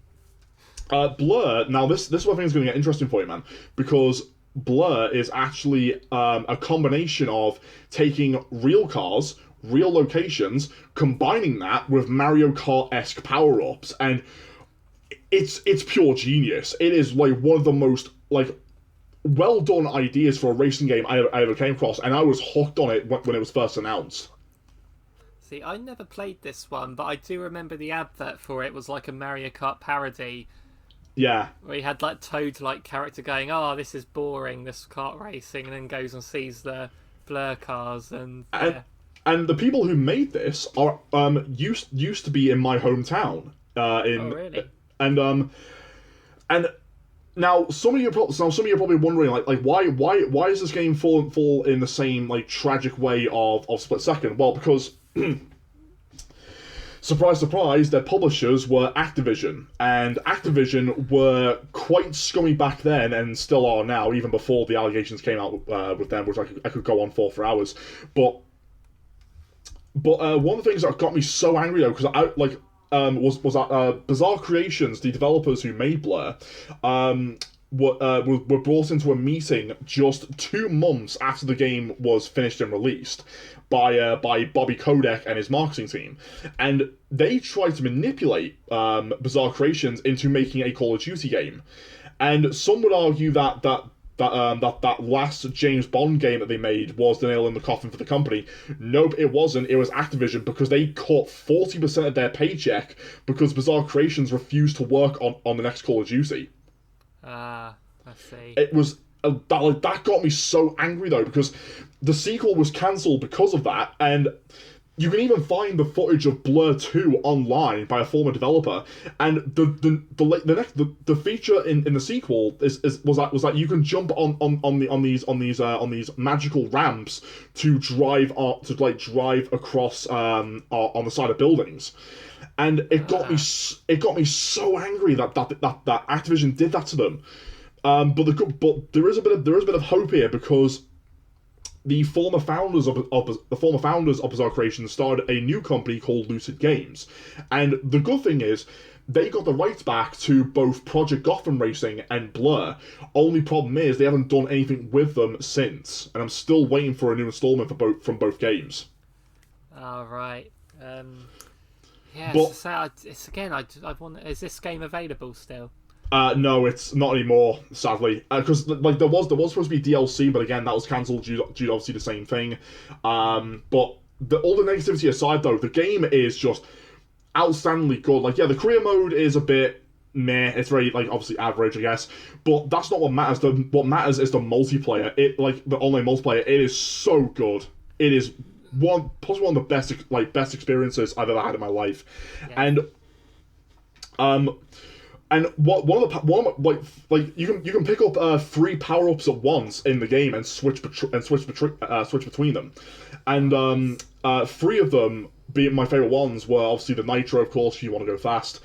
Blur. Now this is what I think is going to get interesting for you, man, because Blur is actually a combination of taking real cars, real locations, combining that with Mario Kart-esque power-ups, and it's pure genius. It is like one of the most like well done ideas for a racing game I ever came across, and I was hooked on it when it was first announced. See, I never played this one, but I do remember the advert for it was like a Mario Kart parody. Yeah. Where he had like Toad-like character going, "Oh, this is boring, this kart racing," and then goes and sees the Blur cars and. And the people who made this are used to be in my hometown. Oh, really? And now some of you are probably wondering like why does this game fall in the same like tragic way of Split Second? Well, because surprise, surprise, their publishers were Activision, and Activision were quite scummy back then, and still are now, even before the allegations came out with them, which I could go on for hours. But one of the things that got me so angry though, because was that Bizarre Creations, the developers who made Blur, were brought into a meeting just 2 months after the game was finished and released by Bobby Kotick and his marketing team, and they tried to manipulate Bizarre Creations into making a Call of Duty game, and some would argue that last James Bond game that they made was the nail in the coffin for the company. Nope, it wasn't. It was Activision, because they cut 40% of their paycheck because Bizarre Creations refused to work on the next Call of Duty. I see. It was that got me so angry though, because the sequel was cancelled because of that, and you can even find the footage of Blur 2 online by a former developer, and the feature in the sequel was that you can jump on these magical ramps to drive across on the side of buildings. And it got me so angry that Activision did that to them. But there is a bit of hope here, because the former founders of Bizarre Creations started a new company called Lucid Games, and the good thing is they got the rights back to both Project Gotham Racing and Blur. Only problem is they haven't done anything with them since, and I'm still waiting for a new installment from both games. Oh, right. Yeah, but, so it's again. I want. Is this game available still? No, it's not anymore, sadly. Because there was supposed to be DLC, but again, that was cancelled due to obviously the same thing. But all the negativity aside, though, the game is just outstandingly good. The career mode is a bit meh. It's very obviously average, I guess. But that's not what matters. What matters is the multiplayer. The online multiplayer. It is so good. It is possibly one of the best experiences I've ever had in my life, yeah. And you can pick up 3 power-ups at once in the game and switch between them, and 3 of them, being my favorite ones, were obviously the Nitro, of course, if you want to go fast,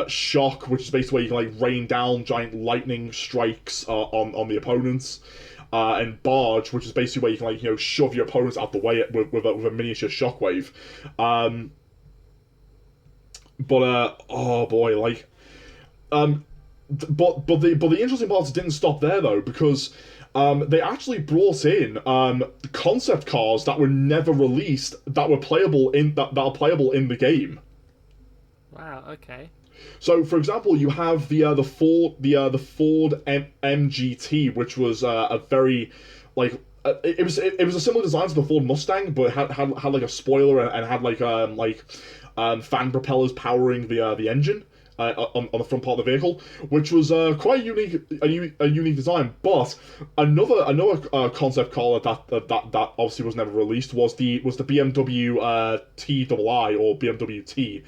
Shock, which is basically where you can rain down giant lightning strikes on the opponents. And Barge, which is basically where you can shove your opponents out the way with a miniature shockwave. Oh boy, but the interesting parts didn't stop there though, because they actually brought in concept cars that were never released that were playable in the game. Wow. Okay. So, for example, you have the Ford MGT, which was a very it was a similar design to the Ford Mustang, but it had a spoiler and had fan propellers powering the engine on the front part of the vehicle, which was quite a unique design. But another concept car that obviously was never released was the BMW TII or BMW T.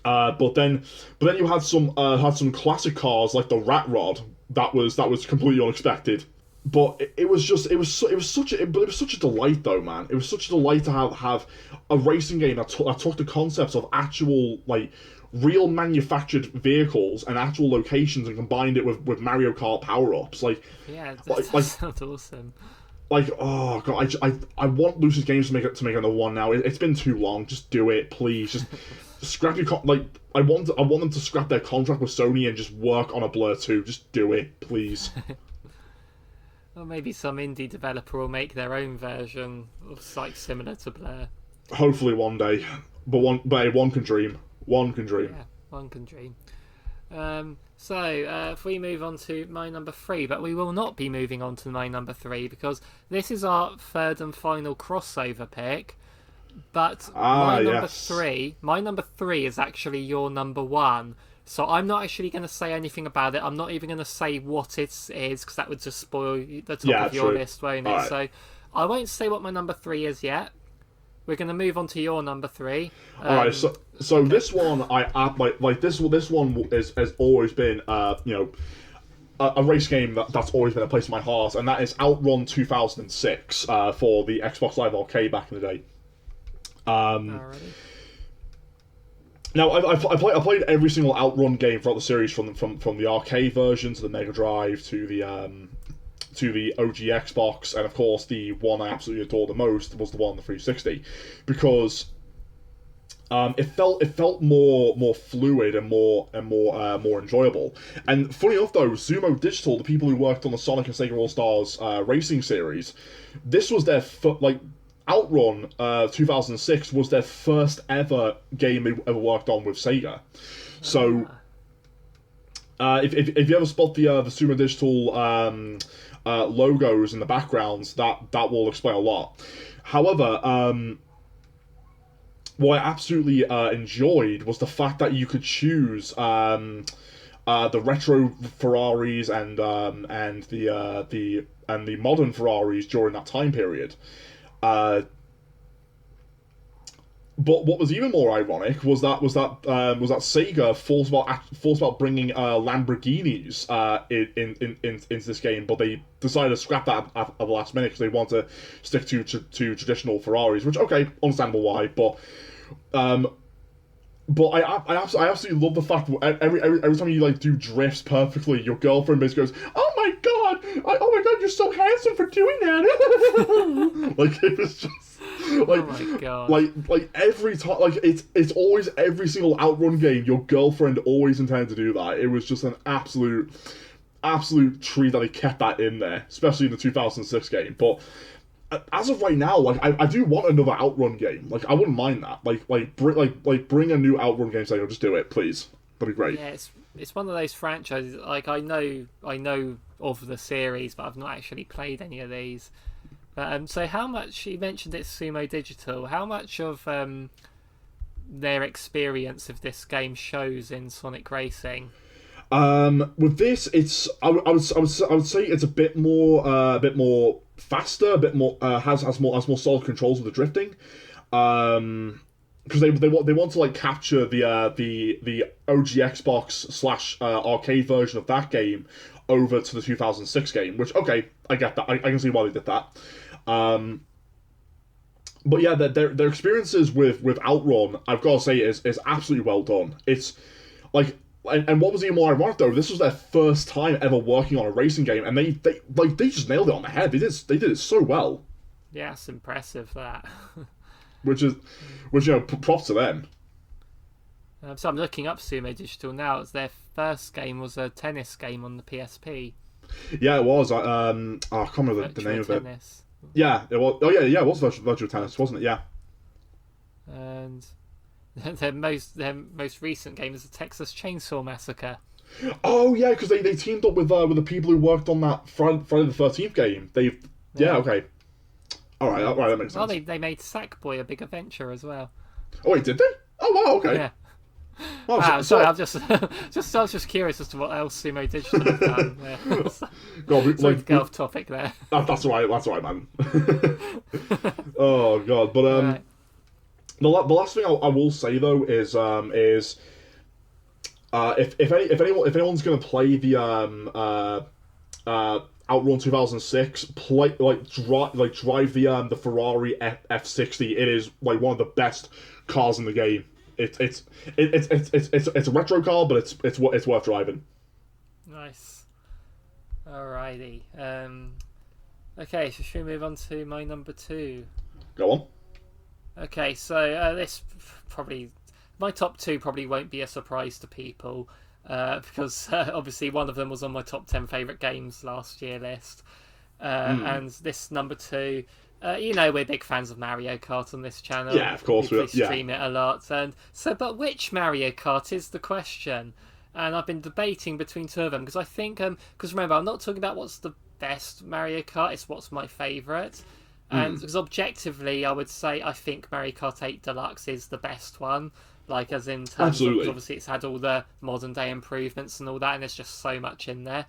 But then you had some classic cars like the Rat Rod that was completely unexpected. But it was such a delight though, man. It was such a delight to have a racing game that took the concepts of actual real manufactured vehicles and actual locations and combined it with Mario Kart power-ups. Yeah, that sounds awesome. Oh god, I want Lucid Games to make another one now. It's been too long. Just do it, please. Just scrap your I want them to scrap their contract with Sony and just work on a Blur 2. Just do it, please. Or maybe some indie developer will make their own version of similar to Blur. Hopefully one day, but one can dream. One can dream. Yeah, one can dream. So if we move on to my number 3, but we will not be moving on to my number 3 because this is our third and final crossover pick. But my number 3 is actually your number 1. So I'm not actually going to say anything about it. I'm not even going to say what it is because that would just spoil the top of your list, won't it? Right. So I won't say what my number 3 is yet. We're going to move on to your number 3. All right. So okay. This one this one has always been a race game that's always been a place in my heart, and that is Outrun 2006 for the Xbox Live Arcade back in the day. Alrighty. Now, I played every single Outrun game throughout the series, from the arcade version to the Mega Drive to the OG Xbox, and of course the one I absolutely adore the most was the one on the 360, because it felt more fluid and more enjoyable. And funny enough though, Sumo Digital, the people who worked on the Sonic and Sega All Stars racing series, this was their Outrun 2006 was their first ever game they ever worked on with Sega. So if you ever spot the Sumo Digital logos in the backgrounds, that will explain a lot. However, what I absolutely enjoyed was the fact that you could choose the retro Ferraris and the modern Ferraris during that time period. But what was even more ironic was that Sega forced about bringing Lamborghinis into this game, but they decided to scrap that at the last minute because they want to stick to traditional Ferraris, which, okay, understandable why, but I absolutely love the fact that every time you like do drifts perfectly, your girlfriend basically goes, "Oh my god, you're so handsome for doing that!" Like, it was just. Like, oh my god! Like every time, like it's always every single Outrun game. Your girlfriend always intended to do that. It was just an absolute treat that they kept that in there, especially in the 2006 game. But as of right now, like I do want another Outrun game. Like, I wouldn't mind that. Bring a new Outrun game. Say, just do it, please. That'd be great. Yeah, it's one of those franchises. Like, I know of the series, but I've not actually played any of these. So how much, you mentioned it's Sumo Digital, how much of their experience of this game shows in Sonic Racing? With this, it's I would say it's a bit more faster, a bit more has more solid controls with the drifting, because they want to like capture the OG Xbox / arcade version of that game over to the 2006 game, which, okay, I get that. I can see why they did that. But yeah, their experiences with Outrun, I've got to say, is absolutely well done. It's like, and what was even more ironic though, this was their first time ever working on a racing game, and they just nailed it on the head. They did it so well. Yeah, it's impressive, that. which props to them. So I'm looking up Sumo Digital now. It's their first game was a tennis game on the PSP. Yeah, it was. I can't remember the name tennis. of it. Yeah, it was. Oh yeah, it was virtual tennis, wasn't it? Yeah. And their most recent game is the Texas Chainsaw Massacre. Oh yeah, because they teamed up with the people who worked on that Friday the 13th game. Okay. All right, that makes sense. Well, they made Sackboy: A Big Adventure as well. Oh wait, did they? Oh wow, okay. Yeah. Oh, sorry, I was just curious as to what else Sumo Digital have done. God, sorry to go off topic there. That's all right, man. Oh god, but right. the last thing I will say though is if anyone's gonna play the Outrun 2006, drive the Ferrari F60. It is like one of the best cars in the game. It's a retro car, but it's worth driving. Nice. Alrighty. Okay, so should we move on to my number 2? Go on. Okay, so this probably, my top 2 probably won't be a surprise to people, because obviously one of them was on my top 10 favourite games last year list, and this number 2. We're big fans of Mario Kart on this channel. Yeah, of course. We stream it a lot. And so, but which Mario Kart is the question? And I've been debating between two of them, because I think, because remember, I'm not talking about what's the best Mario Kart, it's what's my favourite. And because objectively, I would say I think Mario Kart 8 Deluxe is the best one. Like, as in terms of, obviously it's had all the modern day improvements and all that, and there's just so much in there.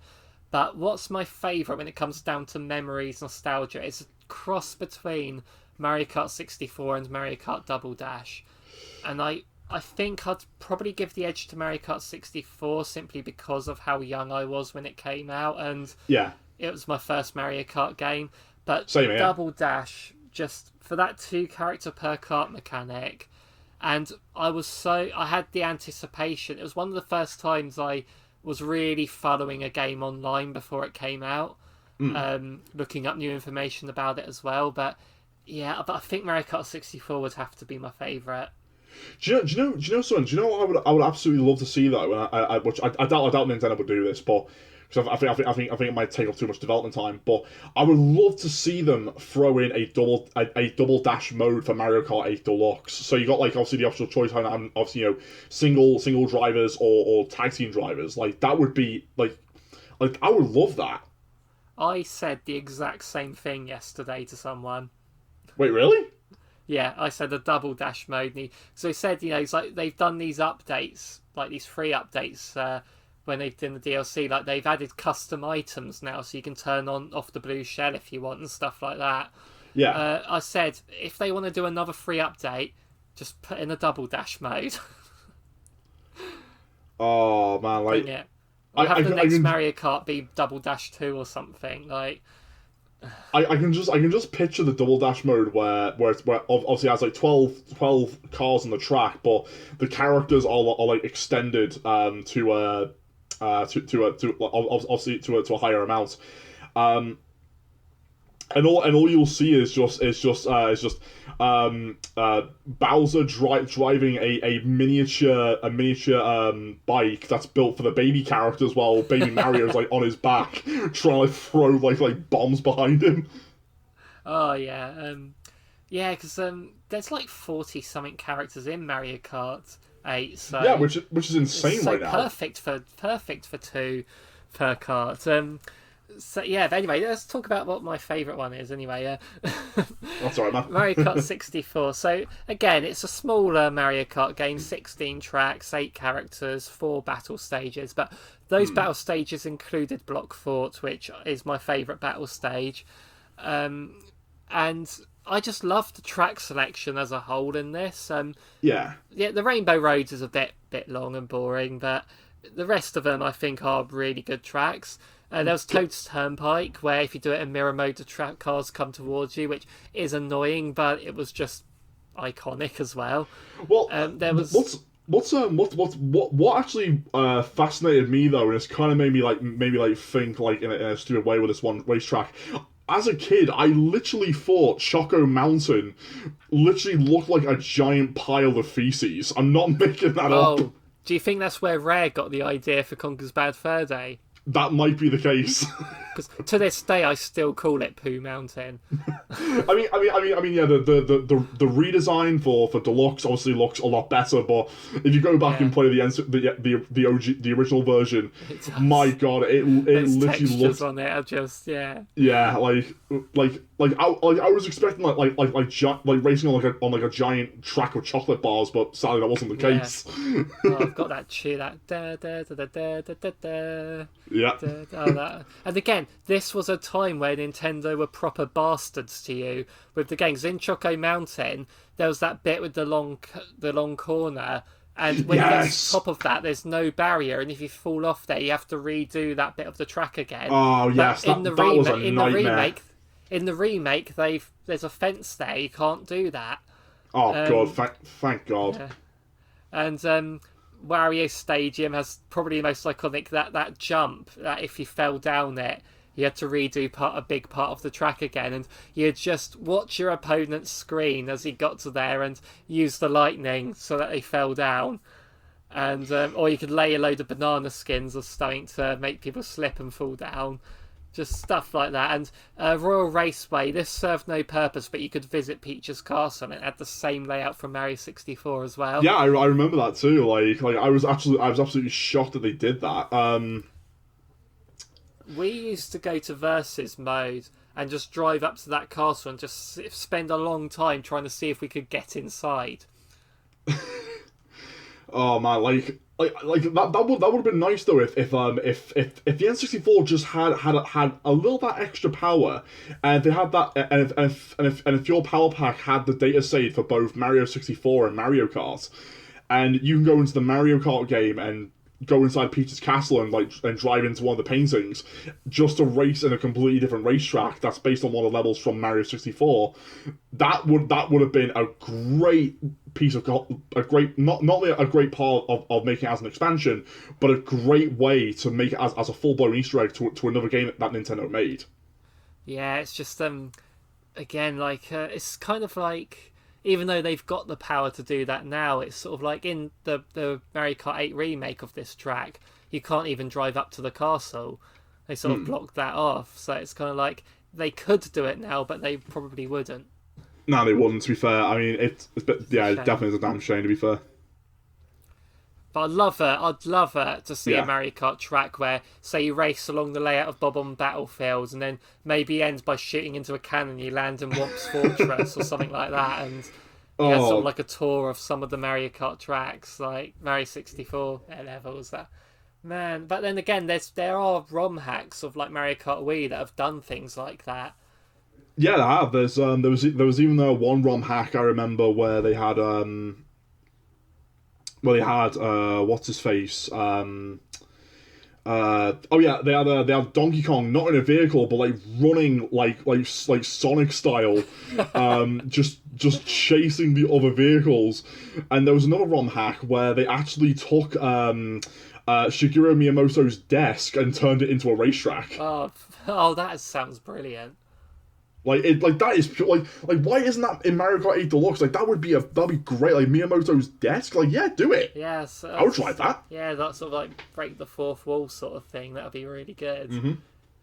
But what's my favourite when it comes down to memories, nostalgia? It's a cross between Mario Kart 64 and Mario Kart Double Dash. And I think I'd probably give the edge to Mario Kart 64 simply because of how young I was when it came out, and it was my first Mario Kart game. But Double Dash just for that 2-character per cart mechanic. And I had the anticipation. It was one of the first times I was really following a game online before it came out, looking up new information about it as well. But yeah, but I think Mario Kart 64 would have to be my favourite. Do you know something? Do you know what I would absolutely love to see though? And which I doubt Nintendo would do this, but because I think it might take up too much development time. But I would love to see them throw in a double dash mode for Mario Kart 8 Deluxe. So you got like obviously the optional choice, and obviously single drivers or tag team drivers. Like that would be like I would love that. I said the exact same thing yesterday to someone. Wait, really? Yeah, I said a double dash mode. So he said, it's like they've done these updates, like these free updates. When they've done the DLC, like they've added custom items now, so you can turn off the blue shell if you want and stuff like that. Yeah. I said if they want to do another free update, just put in a double dash mode. Oh man, like bring it. Or have the next Mario Kart be Double Dash 2 or something. Like I can just picture the double dash mode where obviously it has like 12 cars on the track, but the characters are like extended to a higher amount, and all you'll see is just Bowser driving a miniature bike that's built for the baby characters, while baby Mario's like on his back trying to like throw like bombs behind him. Oh yeah, because there's like 40 something characters in Mario Kart 8, so yeah, which is insane right now. Perfect for 2 per kart. So yeah, but anyway, let's talk about what my favourite one is. Anyway, that's alright, man. Mario Kart 64. So again, it's a smaller Mario Kart game, 16 tracks, 8 characters, 4 battle stages. But those battle stages included Block Fort, which is my favourite battle stage, and I just love the track selection as a whole in this. Yeah, the Rainbow Roads is a bit long and boring, but the rest of them I think are really good tracks. There was Toad's Turnpike, where if you do it in mirror mode, the cars come towards you, which is annoying, but it was just iconic as well. Well, there was what actually fascinated me though, and it's kind of made me think like in a stupid way with this one racetrack. As a kid, I literally thought Choco Mountain literally looked like a giant pile of feces. I'm not making that up. Do you think that's where Rare got the idea for Conker's Bad Fur Day? That might be the case. Because to this day, I still call it Pooh Mountain. I mean, yeah. The redesign for Deluxe obviously looks a lot better. But if you go back and play the original version, my god, it literally looks on it. I was expecting like racing on a giant track of chocolate bars, but sadly that wasn't the case. I've got that cheer, that da da da da da da da. Yeah. And again, this was a time where Nintendo were proper bastards to you with the games. In Choco Mountain, there was that bit with the long corner, and when you get to the top of that, there's no barrier, and if you fall off there, you have to redo that bit of the track again. Oh yes, that was a nightmare. In the remake, there's a fence there. You can't do that. Oh god, thank God. Yeah. And Wario Stadium has probably the most iconic that jump that if you fell down it, you had to redo a big part of the track again, and you'd just watch your opponent's screen as he got to there and use the lightning so that they fell down. And or you could lay a load of banana skins or something to make people slip and fall down. Just stuff like that. And Royal Raceway, this served no purpose, but you could visit Peach's Castle, and it had the same layout from Mario 64 as well. Yeah, I remember that too. Like I was absolutely shocked that they did that. We used to go to Versus mode and just drive up to that castle and just spend a long time trying to see if we could get inside. Oh man, like that would have been nice though if the N64 just had a little bit extra power, and they had that, and if your power pack had the data save for both Mario 64 and Mario Kart, and you can go into the Mario Kart game and go inside Peach's castle and drive into one of the paintings just to race in a completely different racetrack that's based on one of the levels from Mario 64. That would have been a great piece of not only a great part of making it as an expansion, but a great way to make it as a full-blown Easter egg to another game that Nintendo made. Yeah, it's just again, like it's kind of like, even though they've got the power to do that now, it's sort of like in the Mario Kart 8 remake of this track, you can't even drive up to the castle. They sort of blocked that off. So it's kind of like they could do it now, but they probably wouldn't. No, they wouldn't, to be fair. I mean, it definitely is a damn shame, to be fair. But I'd love it to see a Mario Kart track where, say, you race along the layout of Bob-omb Battlefields and then maybe ends by shooting into a cannon, you land in Womp's Fortress or something like that, and sort of like a tour of some of the Mario Kart tracks, like Mario 64 levels. Man, but then again, there are ROM hacks of like Mario Kart Wii that have done things like that. Yeah, they have. There was even one ROM hack I remember where they had what's his face? They had Donkey Kong not in a vehicle but like running like Sonic style, just chasing the other vehicles. And there was another ROM hack where they actually took Shigeru Miyamoto's desk and turned it into a racetrack. Oh, that sounds brilliant. Like that is like why isn't that in Mario Kart 8 Deluxe? Like that'd be great. Like Miyamoto's desk. Like yeah, do it. Yeah, so I would try that. Yeah, that sort of like break the fourth wall sort of thing. That'd be really good. Mm-hmm.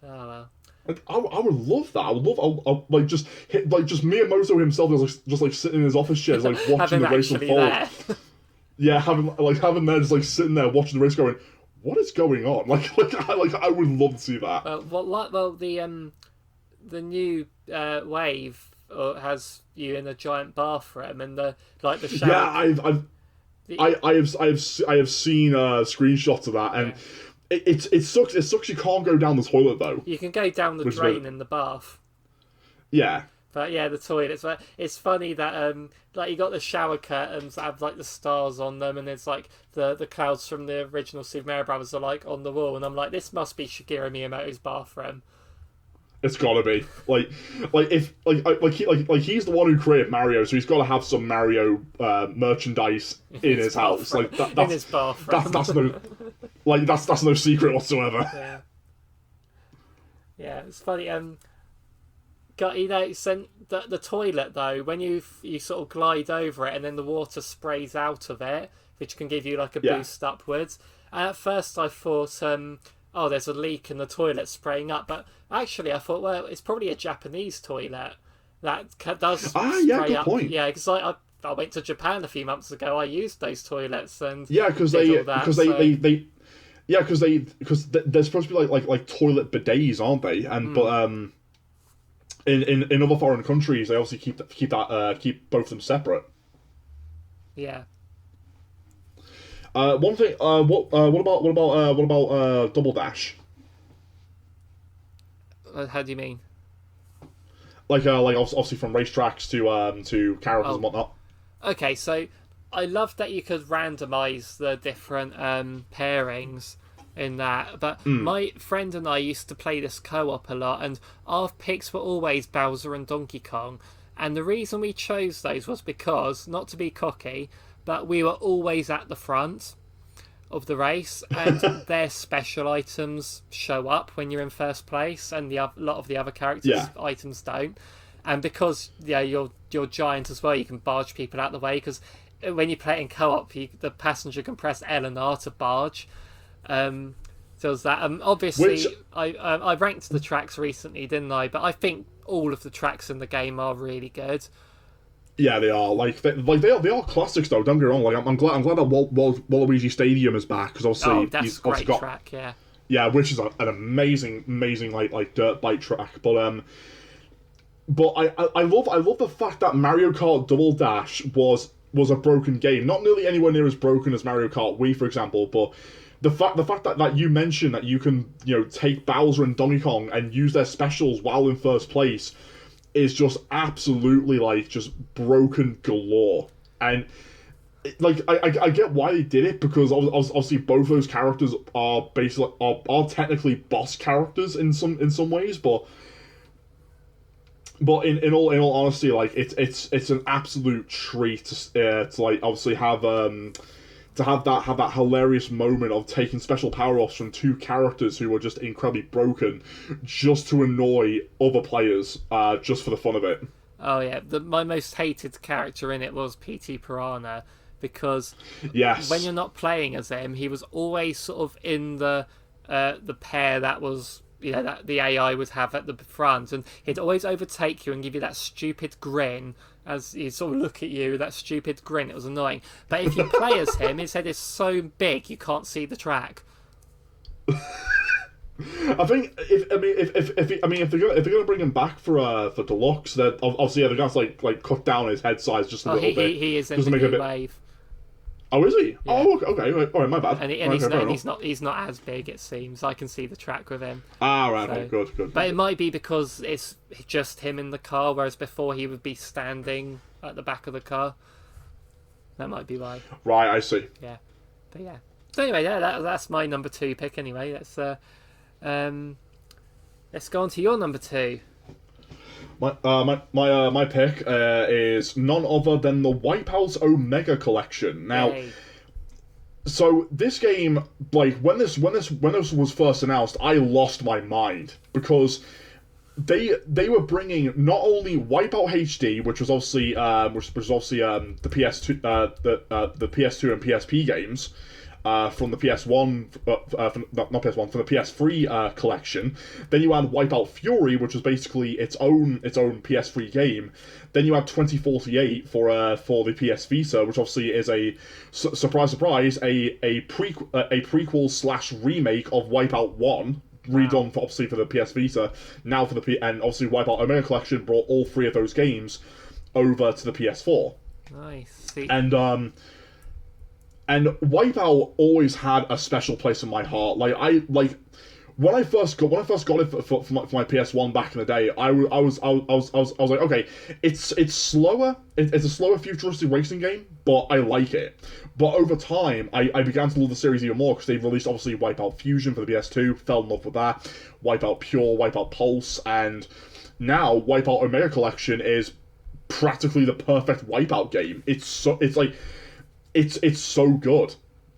Oh well. Like, I would love that. I would love like just Miyamoto himself just sitting in his office chair, like watching the race unfold. Yeah, having there just like sitting there watching the race, going, what is going on? I would love to see that. The new wave has you in a giant bathroom and the shower. Yeah, I have seen screenshots of that, and it sucks. It sucks you can't go down the toilet though. You can go down the drain in the bath. Yeah. But yeah, the toilets. But it's funny that like you got the shower curtains that have like the stars on them, and it's like the clouds from the original Super Mario Brothers are like on the wall, and I'm like, this must be Shigeru Miyamoto's bathroom. It's gotta be he's the one who created Mario, so he's got to have some Mario merchandise in his house. Like that's in his bathroom. That's no secret whatsoever. Yeah, it's funny. The toilet though, when you sort of glide over it and then the water sprays out of it, which can give you like a boost upwards. And at first I thought, there's a leak in the toilet spraying up, but actually I thought, well, it's probably a Japanese toilet that does spray up. Point. Yeah, because I went to Japan a few months ago. I used those toilets and because there's supposed to be like toilet bidets, aren't they? And but in other foreign countries they obviously keep both of them separate. Yeah. One thing. What about Double Dash? How do you mean? Like obviously from racetracks to characters and whatnot. Okay, so I love that you could randomize the different pairings in that, but my friend and I used to play this co-op a lot, and our picks were always Bowser and Donkey Kong, and the reason we chose those was because, not to be cocky, but we were always at the front of the race, and their special items show up when you're in first place, and a lot of the other characters' items don't. And because you're giant as well, you can barge people out the way, because when you play it in co-op, the passenger can press L and R to barge. Does that? Obviously, I ranked the tracks recently, didn't I? But I think all of the tracks in the game are really good. Yeah, they are. They are classics though. Don't get me wrong. Like I'm glad that Waluigi Stadium is back, because obviously that's a great track. Yeah, which is an amazing like dirt bike track. But I love the fact that Mario Kart Double Dash was a broken game. Not nearly anywhere near as broken as Mario Kart Wii, for example, but the fact that you mentioned that you can take Bowser and Donkey Kong and use their specials while in first place is just absolutely just broken galore. And like I get why they did it, because obviously both those characters are basically are technically boss characters in some ways, but in all honesty, like it's an absolute treat to like obviously have that hilarious moment of taking special power offs from two characters who were just incredibly broken, just to annoy other players, just for the fun of it. Oh yeah, my most hated character in it was PT Piranha, because Yes. when you're not playing as him, he was always sort of in the pair that was, that the AI would have at the front, and he'd always overtake you and give you that stupid grin as he sort of look at you, that stupid grin. It was annoying. But if you play as him, his head is so big you can't see the track. I think if they're gonna bring him back for deluxe, then obviously they're gonna have to like cut down his head size just a little bit. He is in just the to make new a bit... wave. Oh, is he? Yeah. Oh, okay. All right, my bad. And he's not as big, it seems. I can see the track with him. Ah, right. So, Good. But it might be because it's just him in the car, whereas before he would be standing at the back of the car. That might be why. Right, I see. Yeah, but yeah. So anyway, that's my number 2 pick. Anyway, let's go on to your number 2. My pick is none other than the Wipeout Omega Collection. Now, Yay. So this game, like when this was first announced, I lost my mind, because they were bringing not only Wipeout HD, which was obviously the PS2 the PS2 and PSP games. From the PS1, not PS1, from the PS3 collection. Then you had Wipeout Fury, which was basically its own PS3 game. Then you had 2048 for the PS Vita, which obviously is a surprise, a prequel / remake of Wipeout 1. Redone for the PS Vita. Now and obviously Wipeout Omega Collection brought all 3 of those games over to the PS4. Nice. And Wipeout always had a special place in my heart. When I first got it for my PS1 back in the day, I was like, okay, it's slower. It's a slower futuristic racing game, but I like it. But over time, I began to love the series even more, because they released obviously Wipeout Fusion for the PS2, fell in love with that, Wipeout Pure, Wipeout Pulse, and now Wipeout Omega Collection is practically the perfect Wipeout game. It's so good.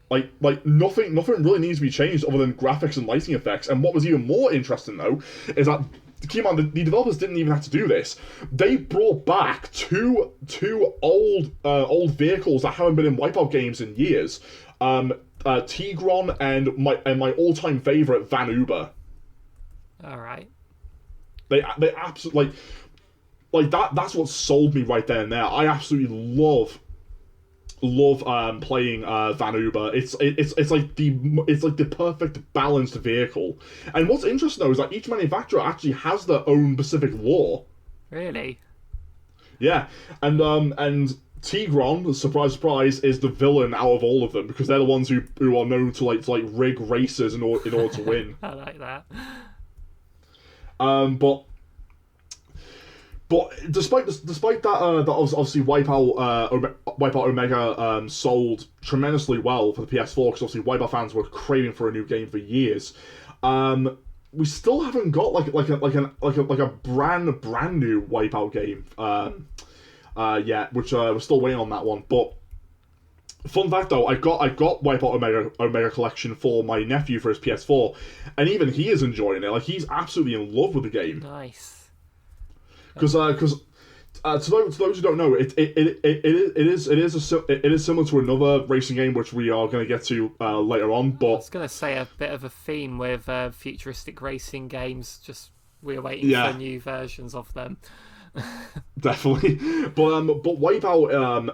Like nothing really needs to be changed other than graphics and lighting effects. And what was even more interesting, though, is that, keep in mind, the developers didn't even have to do this. They brought back two old vehicles that haven't been in Wipeout games in years. Tigron and my all-time favorite, Van Uber. All right. They absolutely like that. That's what sold me right then and there. I absolutely love playing Van Uber. It's like the perfect balanced vehicle. And what's interesting, though, is that each manufacturer actually has their own specific lore. Really? Yeah, and Tigron, surprise, is the villain out of all of them, because they're the ones who are known to rig races in order to win. I like that. But despite that, that obviously Wipeout Omega sold tremendously well for the PS4, because obviously Wipeout fans were craving for a new game for years. We still haven't got like a brand new Wipeout game yet, which we're still waiting on that one. But fun fact, though, I got Wipeout Omega Collection for my nephew for his PS4, and even he is enjoying it. Like, he's absolutely in love with the game. Nice. Because to those who don't know, it is similar to another racing game which we are going to get to later on. But I was going to say a bit of a theme with futuristic racing games. Just we're waiting for new versions of them. Definitely, but Wipeout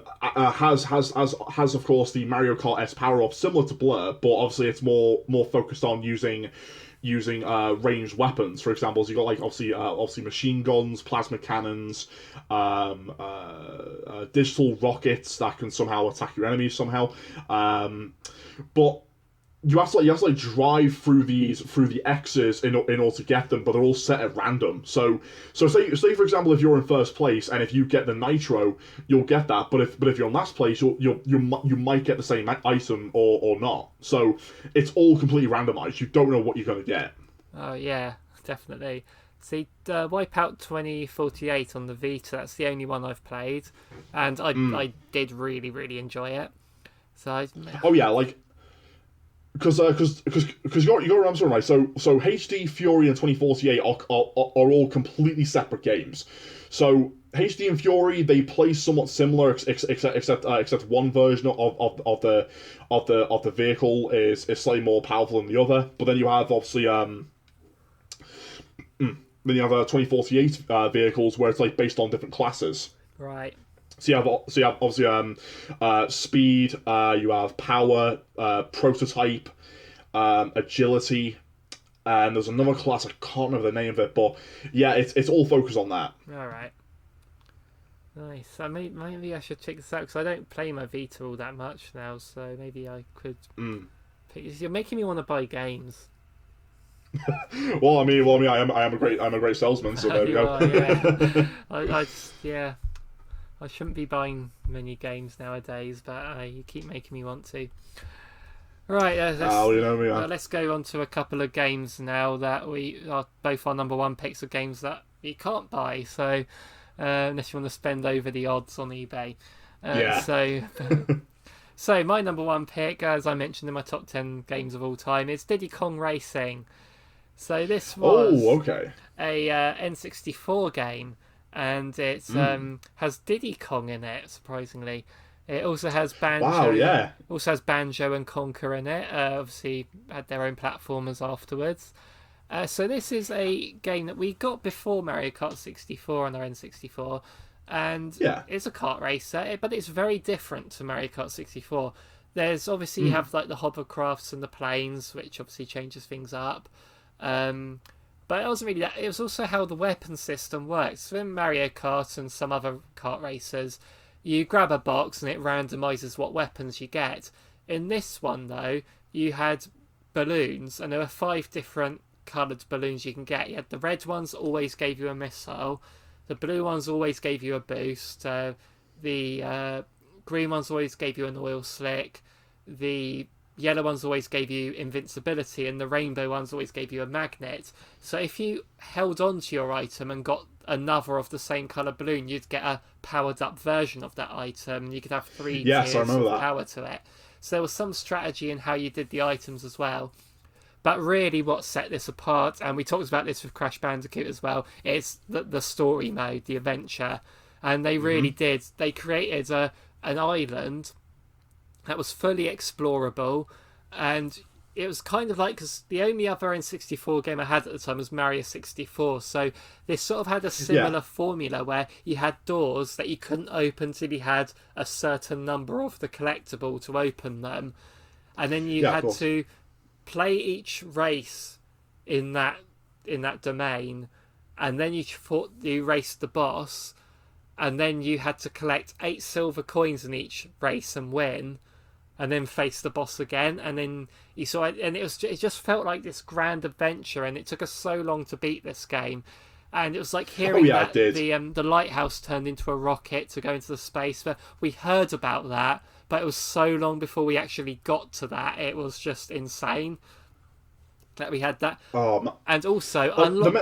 has of course the Mario Kart S power up, similar to Blur, but obviously it's more focused on using ranged weapons. For example, so you got obviously machine guns, plasma cannons, digital rockets that can somehow attack your enemies somehow. But you have to drive through the X's in order to get them, but they're all set at random. So say for example, if you're in first place and if you get the nitro, you'll get that. But if you're in last place, you might get the same item or not. So it's all completely randomized. You don't know what you're gonna get. Oh yeah, definitely. See, Wipeout 2048 on the Vita. That's the only one I've played, and I did really really enjoy it. So oh yeah, like. Because you're Ramsey, right? So HD, Fury, and 2048 are all completely separate games. So HD and Fury, they play somewhat similar, except one version of the vehicle is slightly more powerful than the other. But then you have obviously then you have 2048 vehicles where it's like based on different classes. Right. So you have obviously speed, you have power, prototype, agility, and there's another class, I can't remember the name of it, but yeah, it's all focused on that. Alright. Nice. So maybe I should check this out, because I don't play my Vita all that much now, so maybe I could pick. You're making me want to buy games. well, I mean, I am a great salesman, so there we go. Yeah. I shouldn't be buying many games nowadays, but you keep making me want to. Right, let's go on to a couple of games now that both our number one picks are games that you can't buy. So unless you want to spend over the odds on eBay. So my number one pick, as I mentioned in my top 10 games of all time, is Diddy Kong Racing. So this was a N64 game. And it has Diddy Kong in it, surprisingly. It also has Banjo. Wow, yeah. Also has Banjo and Conker in it. Obviously, had their own platformers afterwards. So this is a game that we got before Mario Kart 64 on our N64, and it's a kart racer, but it's very different to Mario Kart 64. There's obviously you have like the hovercrafts and the planes, which obviously changes things up. But it wasn't really that. It was also how the weapon system works. So in Mario Kart and some other kart racers, you grab a box and it randomizes what weapons you get. In this one, though, you had balloons, and there were 5 different coloured balloons you can get. You had the red ones always gave you a missile. The blue ones always gave you a boost. The green ones always gave you an oil slick. The yellow ones always gave you invincibility, and the rainbow ones always gave you a magnet. So if you held on to your item and got another of the same colour balloon, you'd get a powered up version of that item. You could have 3 tiers of power to it. So there was some strategy in how you did the items as well. But really what set this apart, and we talked about this with Crash Bandicoot as well, is the story mode, the adventure. And they really did. They created an island that was fully explorable, and it was kind of like, because the only other N64 game I had at the time was Mario 64, so this sort of had a similar formula where you had doors that you couldn't open till you had a certain number of the collectible to open them, and then you had to play each race in that domain, and then you raced the boss, and then you had to collect 8 silver coins in each race and win, and then face the boss again, and then you saw it, and it just felt like this grand adventure, and it took us so long to beat this game, and it was like hearing that the lighthouse turned into a rocket to go into the space. But we heard about that, but it was so long before we actually got to that. It was just insane that we had that. And also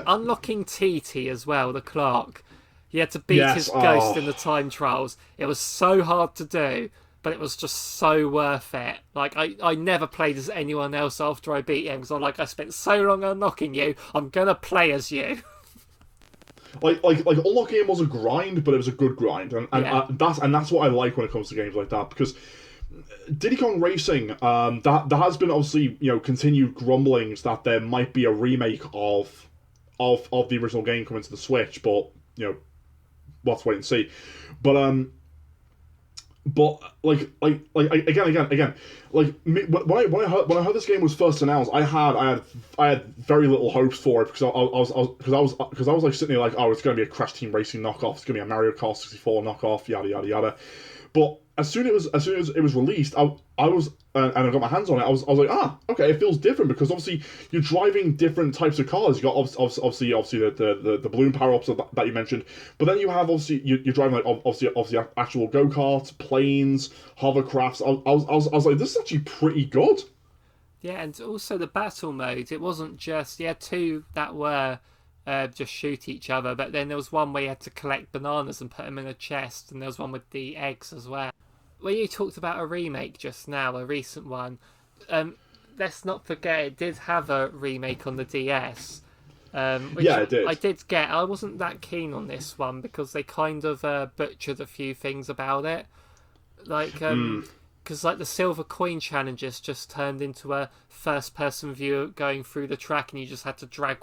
unlocking TT as well, the clerk. He had to beat his ghost in the time trials. It was so hard to do, but it was just so worth it. Like, I never played as anyone else after I beat him, because I'm like, I spent so long unlocking you, I'm gonna play as you. Like unlocking him was a grind, but it was a good grind, and that's what I like when it comes to games like that, because Diddy Kong Racing, there has been obviously continued grumblings that there might be a remake of the original game coming to the Switch, but we'll have to wait and see. But again, like when I heard this game was first announced, I had very little hopes for it, because I was like sitting there like, oh, it's going to be a Crash Team Racing knockoff, it's going to be a Mario Kart 64 knockoff, yada yada yada. But as soon as it was released, I was and I got my hands on it, I was like, okay, it feels different because obviously you're driving different types of cars. You got obviously the balloon power ups that you mentioned, but then you have obviously you're driving like obviously actual go karts, planes, hovercrafts. I was like, this is actually pretty good. Yeah, and also the battle mode. It wasn't just two that were just shoot each other, but then there was one where you had to collect bananas and put them in a chest, and there was one with the eggs as well. When you talked about a remake just now, a recent one, let's not forget it did have a remake on the DS. Which Yeah, it did. I did get. I wasn't that keen on this one because they kind of butchered a few things about it. Like, because like the silver coin challenges just turned into a first-person view going through the track, and you just had to drag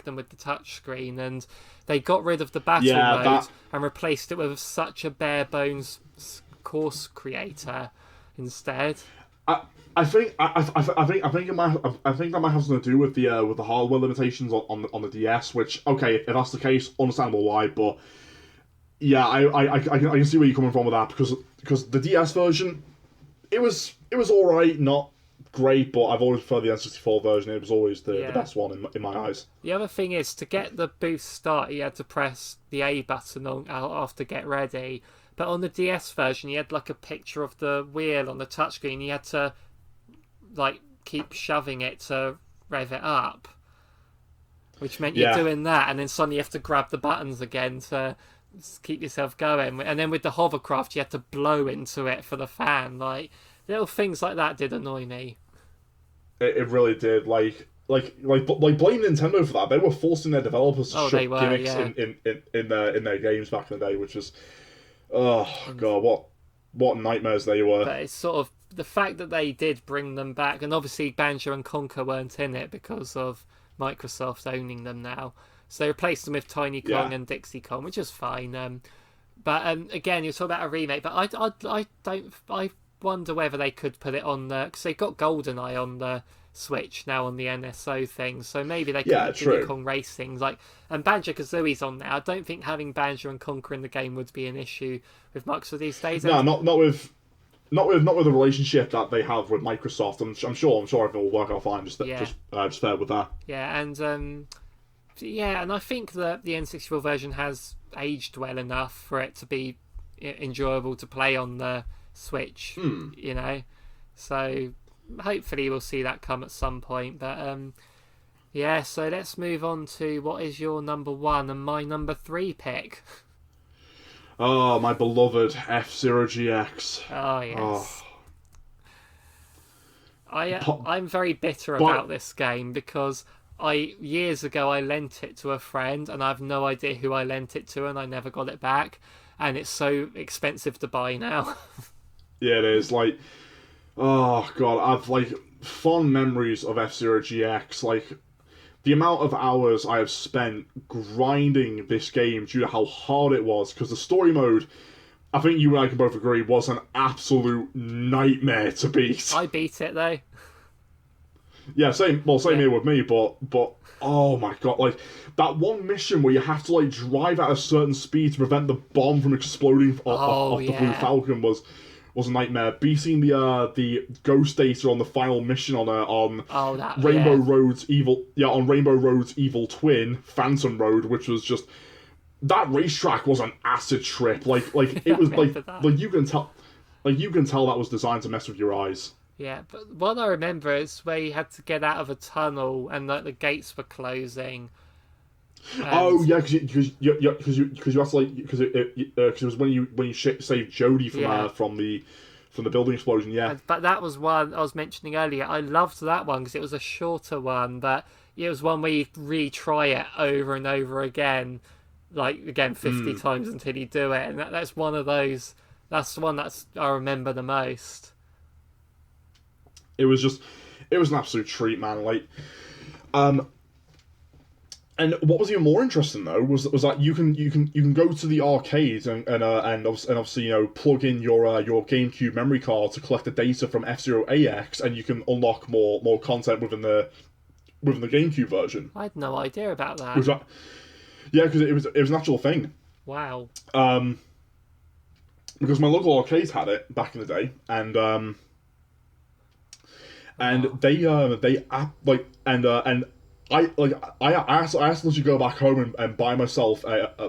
them with the touchscreen, and they got rid of the battle mode and replaced it with such a bare bones course creator instead. I think it might. I think that might have something to do with the hardware limitations on the DS. Which, okay, if that's the case, understandable why. But yeah, I can see where you're coming from with that because the DS version, it was all right, not great, but I've always preferred the N64 version. It was always the best one in my eyes. The other thing is, to get the boost start, you had to press the A button after get ready. But on the DS version, you had like a picture of the wheel on the touchscreen. You had to like keep shoving it to rev it up, which meant you're doing that, and then suddenly you have to grab the buttons again to keep yourself going. And then with the hovercraft, you had to blow into it for the fan. Like little things like that did annoy me. It really did. Like blame Nintendo for that. They were forcing their developers to shove gimmicks in their games back in the day, which was. Oh god, what nightmares they were. But it's sort of the fact that they did bring them back, and obviously Banjo and Conker weren't in it because of Microsoft owning them now. So they replaced them with Tiny Kong and Dixie Kong, which is fine. But again, you're talking about a remake, but I wonder whether they could put it on the, because they got GoldenEye on the Switch now on the NSO thing, so maybe they could do Diddy Kong Racing, like, and Banjo-Kazooie's on there. I don't think having Banjo and Conker in the game would be an issue with Microsoft these days. No, not with the relationship that they have with Microsoft. I'm sure everything will work out fine. Just fair with that. Yeah, and and I think that the N64 version has aged well enough for it to be enjoyable to play on the Switch. You know, so. Hopefully we'll see that come at some point, but so let's move on to what is your number 1 and my number 3 pick. Oh, my beloved F-Zero GX. Oh yes. I'm very bitter about this game because years ago I lent it to a friend and I have no idea who I lent it to and I never got it back, and it's so expensive to buy now. Yeah, it is. Like, oh god, I've like fond memories of F-Zero GX. Like the amount of hours I have spent grinding this game due to how hard it was, because the story mode, I think you and I can both agree, was an absolute nightmare to beat. I beat it though. Yeah, same here with me, but oh my god, like that one mission where you have to like drive at a certain speed to prevent the bomb from exploding off the Blue Falcon was a nightmare. Beating the Ghost Data on the final mission on Rainbow Road's evil twin, Phantom Road, which was just, that racetrack was an acid trip. Like it was like you can tell that was designed to mess with your eyes. Yeah, but what I remember is where you had to get out of a tunnel and like the gates were closing. Oh yeah, because you have to like because it was when you saved Jodie from the building explosion. Yeah, but that was one I was mentioning earlier. I loved that one because it was a shorter one, but it was one where you retry it over and over again, like again 50 times until you do it, and that's one of those. That's the one I remember the most. It was an absolute treat, man. Like, and what was even more interesting though was that you can go to the arcade and obviously plug in your GameCube memory card to collect the data from F-Zero AX, and you can unlock more content within the GameCube version. I had no idea about that. Because it was an actual thing. Wow. Because my local arcade had it back in the day, and and they like and I asked them to go back home and buy myself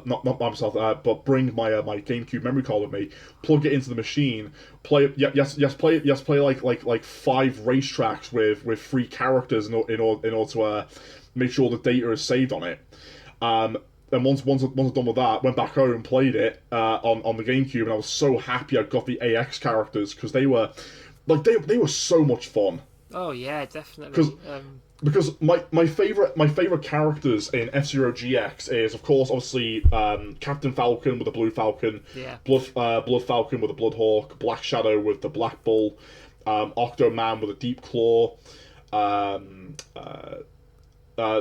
not buy myself but bring my GameCube memory card with me, plug it into the machine, play play like 5 racetracks with 3 characters in order to make sure the data is saved on it. And once I'm done with that, went back home, played it on the GameCube, and I was so happy I got the AX characters because they were so much fun. Oh yeah, definitely. Because my favorite characters in F-Zero GX is, of course, obviously Captain Falcon with the Blue Falcon, Blood Falcon with the Blood Hawk, Black Shadow with the Black Bull, Octoman with a Deep Claw,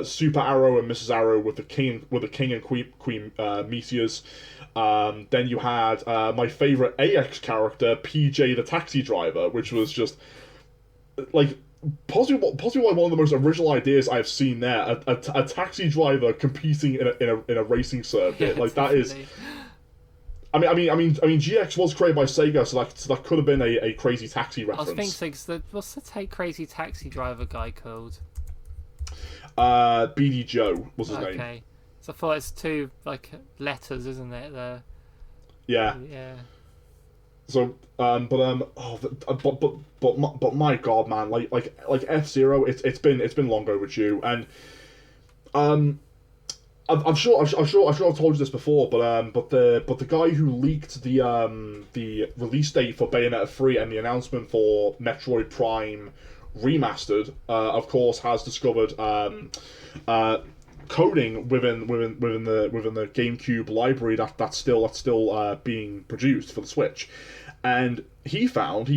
Super Arrow and Mrs. Arrow with the King and Queen Meteors. Then you had my favorite AX character, PJ the Taxi Driver, which was just like possibly one of the most original ideas I've seen there. A taxi driver competing in a racing circuit. Like that is. I mean, GX was created by Sega, so that could have been a Crazy Taxi reference. I was thinking, what's the Crazy Taxi Driver guy called? BD Joe was his name. Okay, so I thought it's 2 letters, isn't it? Yeah. So, but my God, man, like F-Zero, it's been long overdue, and I'm sure I've told you this before, but the guy who leaked the release date for Bayonetta 3 and the announcement for Metroid Prime Remastered, of course, has discovered coding within the GameCube library that's still being produced for the Switch, and he found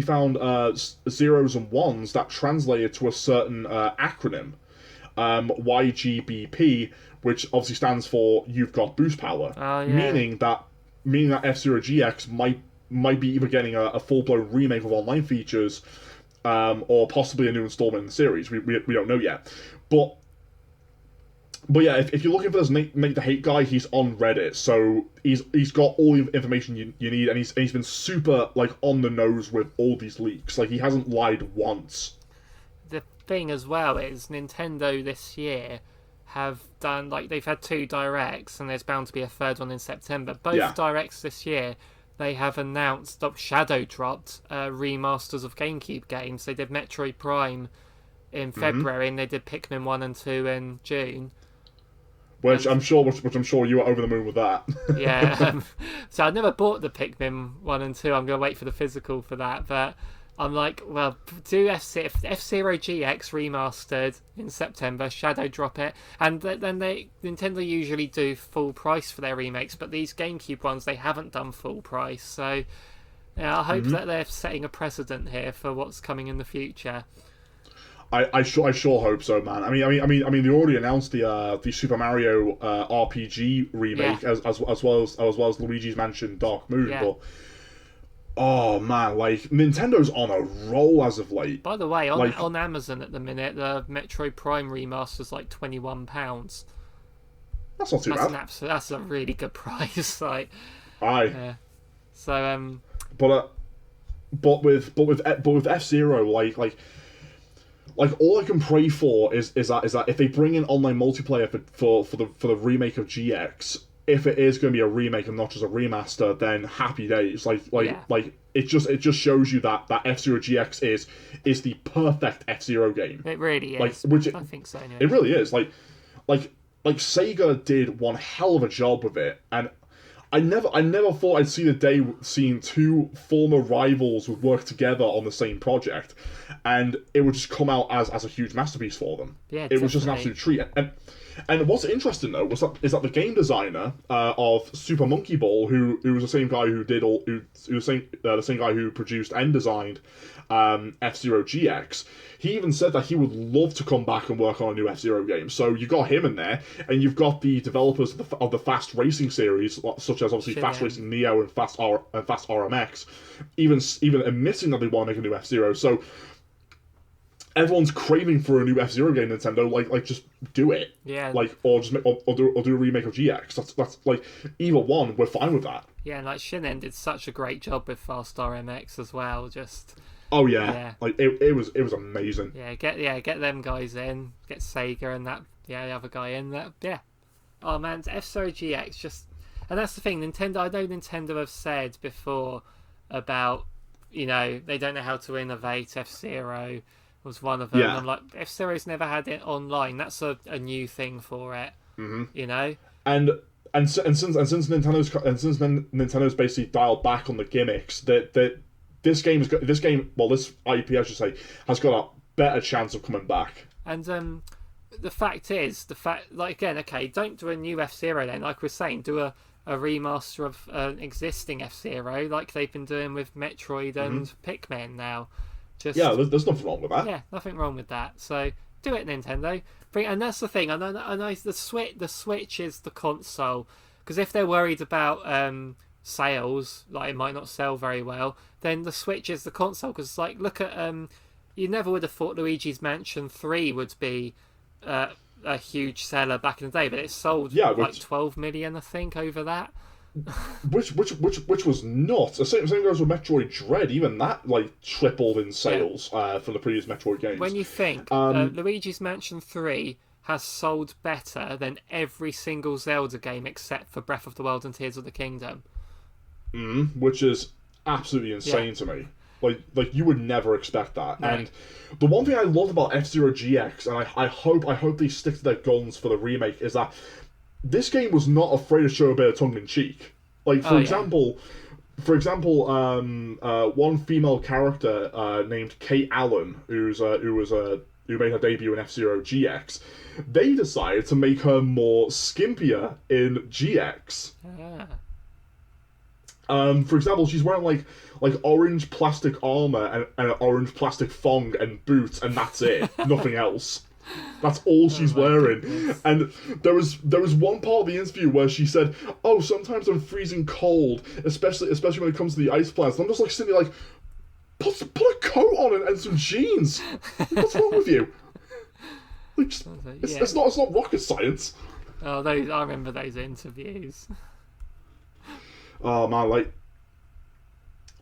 zeros and ones that translated to a certain acronym, YGBP, which obviously stands for You've Got Boost Power, meaning that F-Zero GX might be either getting a full-blown remake of online features, or possibly a new installment in the series. We don't know yet, but yeah, if you're looking for this Make the Hate guy, he's on Reddit, so he's got all the information you need, and he's been super on the nose with all these leaks. Like, he hasn't lied once. The thing as well is Nintendo this year have done they've had 2 directs, and there's bound to be a third one in September. Both directs this year, they have announced shadow dropped remasters of GameCube games. They did Metroid Prime in February, and they did Pikmin 1 and 2 in June. Which I'm sure you were over the moon with that. Yeah. So I never bought the Pikmin 1 and 2. I'm going to wait for the physical for that. But I'm like, well, do F-Zero GX remastered in September, shadow drop it. And then Nintendo usually do full price for their remakes, but these GameCube ones, they haven't done full price. So yeah, I hope that they're setting a precedent here for what's coming in the future. I sure hope so, man. I mean, they already announced the Super Mario RPG remake, as well as Luigi's Mansion Dark Moon. Yeah. But oh man, Nintendo's on a roll as of late. By the way, on Amazon at the minute, the Metroid Prime remaster's £21. That's not too bad. That's a really good price. Aye. Yeah. So but with F-Zero, all I can pray for is that if they bring in online multiplayer for the remake of GX, if it is going to be a remake and not just a remaster, then happy days. It just shows you that F-Zero GX is the perfect F-Zero game. It really is. I think so. Anyway. It really is. Sega did one hell of a job with it, and I never thought I'd see the day seeing 2 former rivals would work together on the same project, and it would just come out as a huge masterpiece for them. Yeah, it was just an absolute treat. And what's interesting though is that the game designer of Super Monkey Ball, who was the same guy the same guy who produced and designed F-Zero GX, he even said that he would love to come back and work on a new F-Zero game. So you got him in there, and you've got the developers of the Fast Racing series, such as obviously Fast Racing Neo and Fast RMX, even admitting that they want to make a new F-Zero. So everyone's craving for a new F-Zero game, Nintendo. Just do it. Yeah. Or do a remake of GX. That's either one. We're fine with that. Yeah, and Shinen did such a great job with Fast RMX as well. Just Oh yeah. Like it was amazing. Get them guys in, get Sega and the other guy in. Oh man, F-Zero GX just, and that's the thing. Nintendo, I know Nintendo have said before about, they don't know how to innovate. F-Zero was one of them. Yeah. I'm like, F-Zero's never had it online. That's a new thing for it. Mm-hmm. And since Nintendo's basically dialed back on the gimmicks, this IP, I should say, has got a better chance of coming back. And the fact is, again, okay, don't do a new F-Zero then. Like we're saying, do a remaster of an existing F-Zero, like they've been doing with Metroid and Pikmin now. There's nothing wrong with that. Yeah, nothing wrong with that. So do it, Nintendo. And that's the thing. I know the Switch is the console, because if they're worried about sales, like it might not sell very well, then the Switch is the console. Because like, look at you never would have thought Luigi's Mansion 3 would be a huge seller back in the day, but it sold like 12 million, I think, over that. which was nuts. The same goes with Metroid Dread. Even that like tripled in sales from the previous Metroid games. When you think Luigi's Mansion 3 has sold better than every single Zelda game except for Breath of the Wild and Tears of the Kingdom, which is absolutely insane to me. Like you would never expect that. No. And the one thing I love about F-Zero GX, and I hope they stick to their guns for the remake, is that this game was not afraid to show a bit of tongue in cheek. Like for example, one female character named Kate Allen, who made her debut in F-Zero GX, they decided to make her more skimpier in GX. For example, she's wearing like orange plastic armor and an orange plastic thong and boots, and that's it. Nothing else. That's all she's wearing. Goodness. And there was one part of the interview where she said, "Oh, sometimes I'm freezing cold, especially when it comes to the ice plants." And I'm just like sitting there like, put a coat on and some jeans. What's wrong with you? Like, it's not rocket science. Oh, I remember those interviews. Oh man, like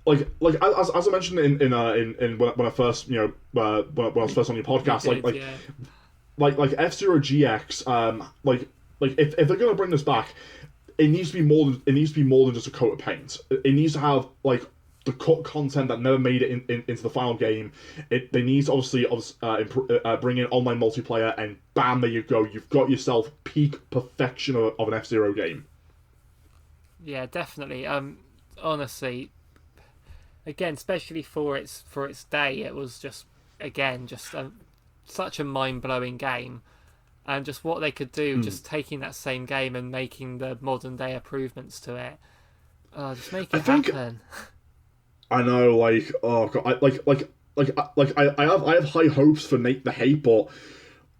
as I mentioned in when I first when I was first on your podcast, like F-Zero GX, if they're gonna bring this back, it needs to be more than just a coat of paint. It needs to have like the cut content that never made it into the final game. They need to obviously bring in online multiplayer, and bam, there you go. You've got yourself peak perfection of an F-Zero game. Yeah, definitely. Honestly, again, especially for its day, it was just such a mind-blowing game, and just what they could do, just taking that same game and making the modern day improvements to it. Just make it happen. I know, like, oh god, I have high hopes for Nate the Hate, but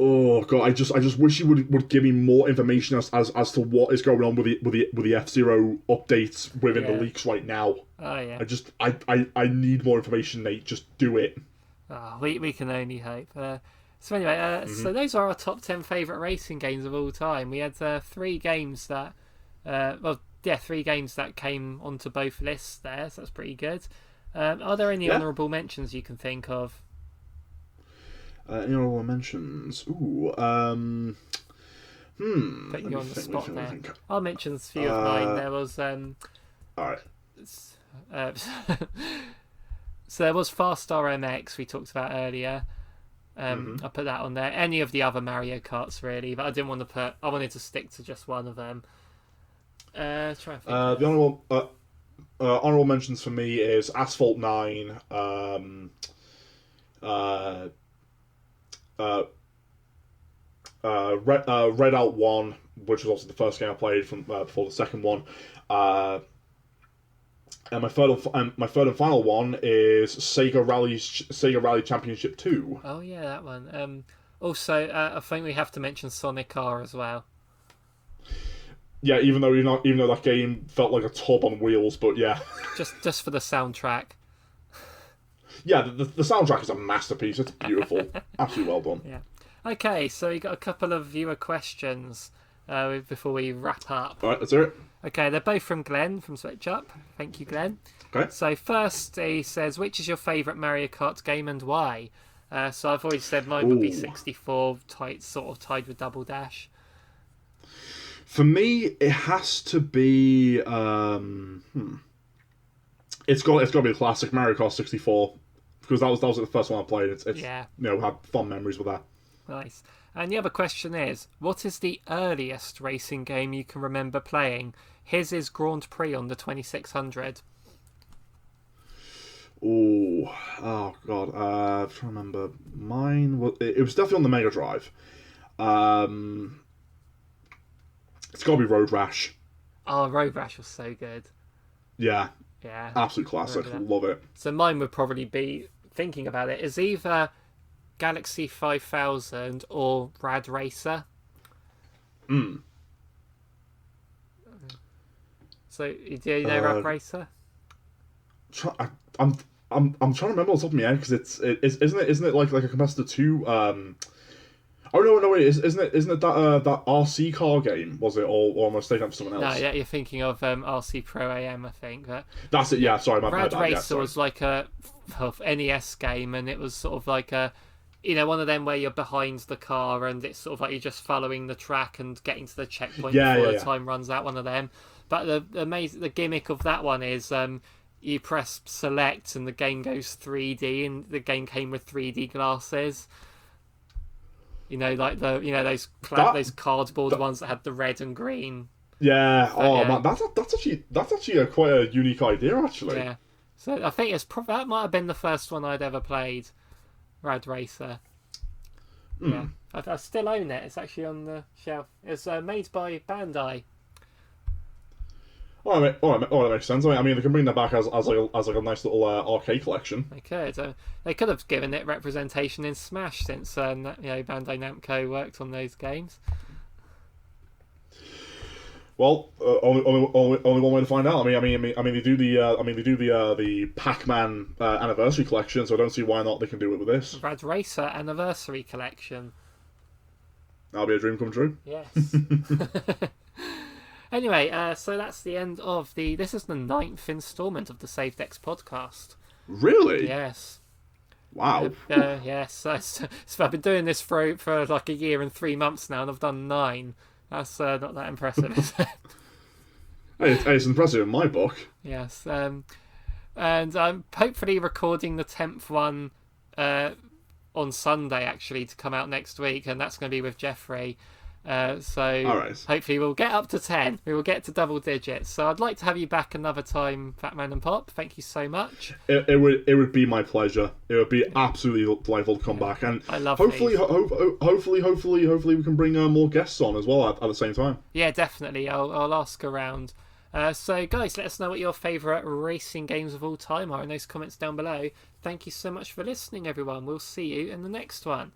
oh god, I just wish he would give me more information as to what is going on with the F-Zero updates within the leaks right now. Oh yeah. I need more information, Nate. Just do it. Oh, we can only hope. So anyway, so those are our top 10 favourite racing games of all time. We had three games that came onto both lists there, so that's pretty good. Are there any honourable mentions you can think of? Any honourable mentions? Ooh, Putting you on the spot there. I'll mention a few of mine. There was alright. So there was Fast Star MX we talked about earlier. I put that on there. Any of the other Mario Karts really, but I wanted to stick to just one of them. Try and think the honourable mentions for me is Asphalt 9, Red Out 1, which was also the first game I played from before the second one. And my third and final one is Sega Rally Championship 2. Oh yeah, that one. Also, I think we have to mention Sonic R as well. Yeah, even though that game felt like a tub on wheels, but yeah. just for the soundtrack. Yeah, the soundtrack is a masterpiece. It's beautiful. Absolutely well done. Yeah. Okay, so we got a couple of viewer questions before we wrap up. All right, let's hear it. Okay, they're both from Glenn from Switch Up. Thank you, Glenn. Okay. So first, he says, which is your favourite Mario Kart game and why? So I've always said mine would be 64, sort of tied with Double Dash. For me, it has to be. It's got to be a classic Mario Kart 64 because that was the first one I played. It's yeah. Had fond memories with that. Nice. And the other question is, what is the earliest racing game you can remember playing? His is Grand Prix on the 2600. Oh God! I'm trying to remember. Mine was it was definitely on the Mega Drive. It's got to be Road Rash. Oh, Road Rash was so good. Yeah. Yeah. Absolute classic. Love it. So mine would probably be, thinking about it, is either Galaxy 5000 or Rad Racer. So do you know Rad Racer? I'm trying to remember off the top of my head because isn't it like a Competitor 2? Oh no wait, isn't it that RC car game, was it, or am I mistaken for someone else? No, yeah, you're thinking of RC Pro AM, I think. But that's it. Yeah, sorry, my Rad bad. Racer was like a NES game, and it was sort of like a, one of them where you're behind the car and it's sort of like you're just following the track and getting to the checkpoint before the time runs out. One of them. But the gimmick of that one is you press select and the game goes 3D, and the game came with 3D glasses. Like those cardboard ones that had the red and green. Yeah. Man, that's actually quite a unique idea, actually. Yeah. So I think that might have been the first one I'd ever played, Rad Racer. Yeah. I still own it. It's actually on the shelf. It's made by Bandai. Oh, that makes sense. I mean, they can bring that back as like a nice little arcade collection. They could. They could have given it representation in Smash since Bandai Namco worked on those games. Well, only one way to find out. I mean, they do the Pac-Man anniversary collection, so I don't see why not they can do it with this. Rad Racer anniversary collection. That'll be a dream come true. Yes. Anyway, so that's the end of this is the 9th instalment of the SaveDex Podcast. Really? Yes. Wow. Yes. So I've been doing this for like a year and 3 months now, and I've done 9. That's not that impressive, is it? It's impressive in my book. Yes. And I'm hopefully recording the 10th one on Sunday, actually, to come out next week, and that's going to be with Jeffrey. So hopefully we'll get up to 10. We will get to double digits. So I'd like to have you back another time, Fatman&Pop. Thank you so much. It would be my pleasure. It would be absolutely delightful to come back, and I love hopefully we can bring more guests on as well at the same time. Yeah, definitely. I'll ask around. So guys, let us know what your favourite racing games of all time are in those comments down below. Thank you so much for listening, everyone. We'll see you in the next one.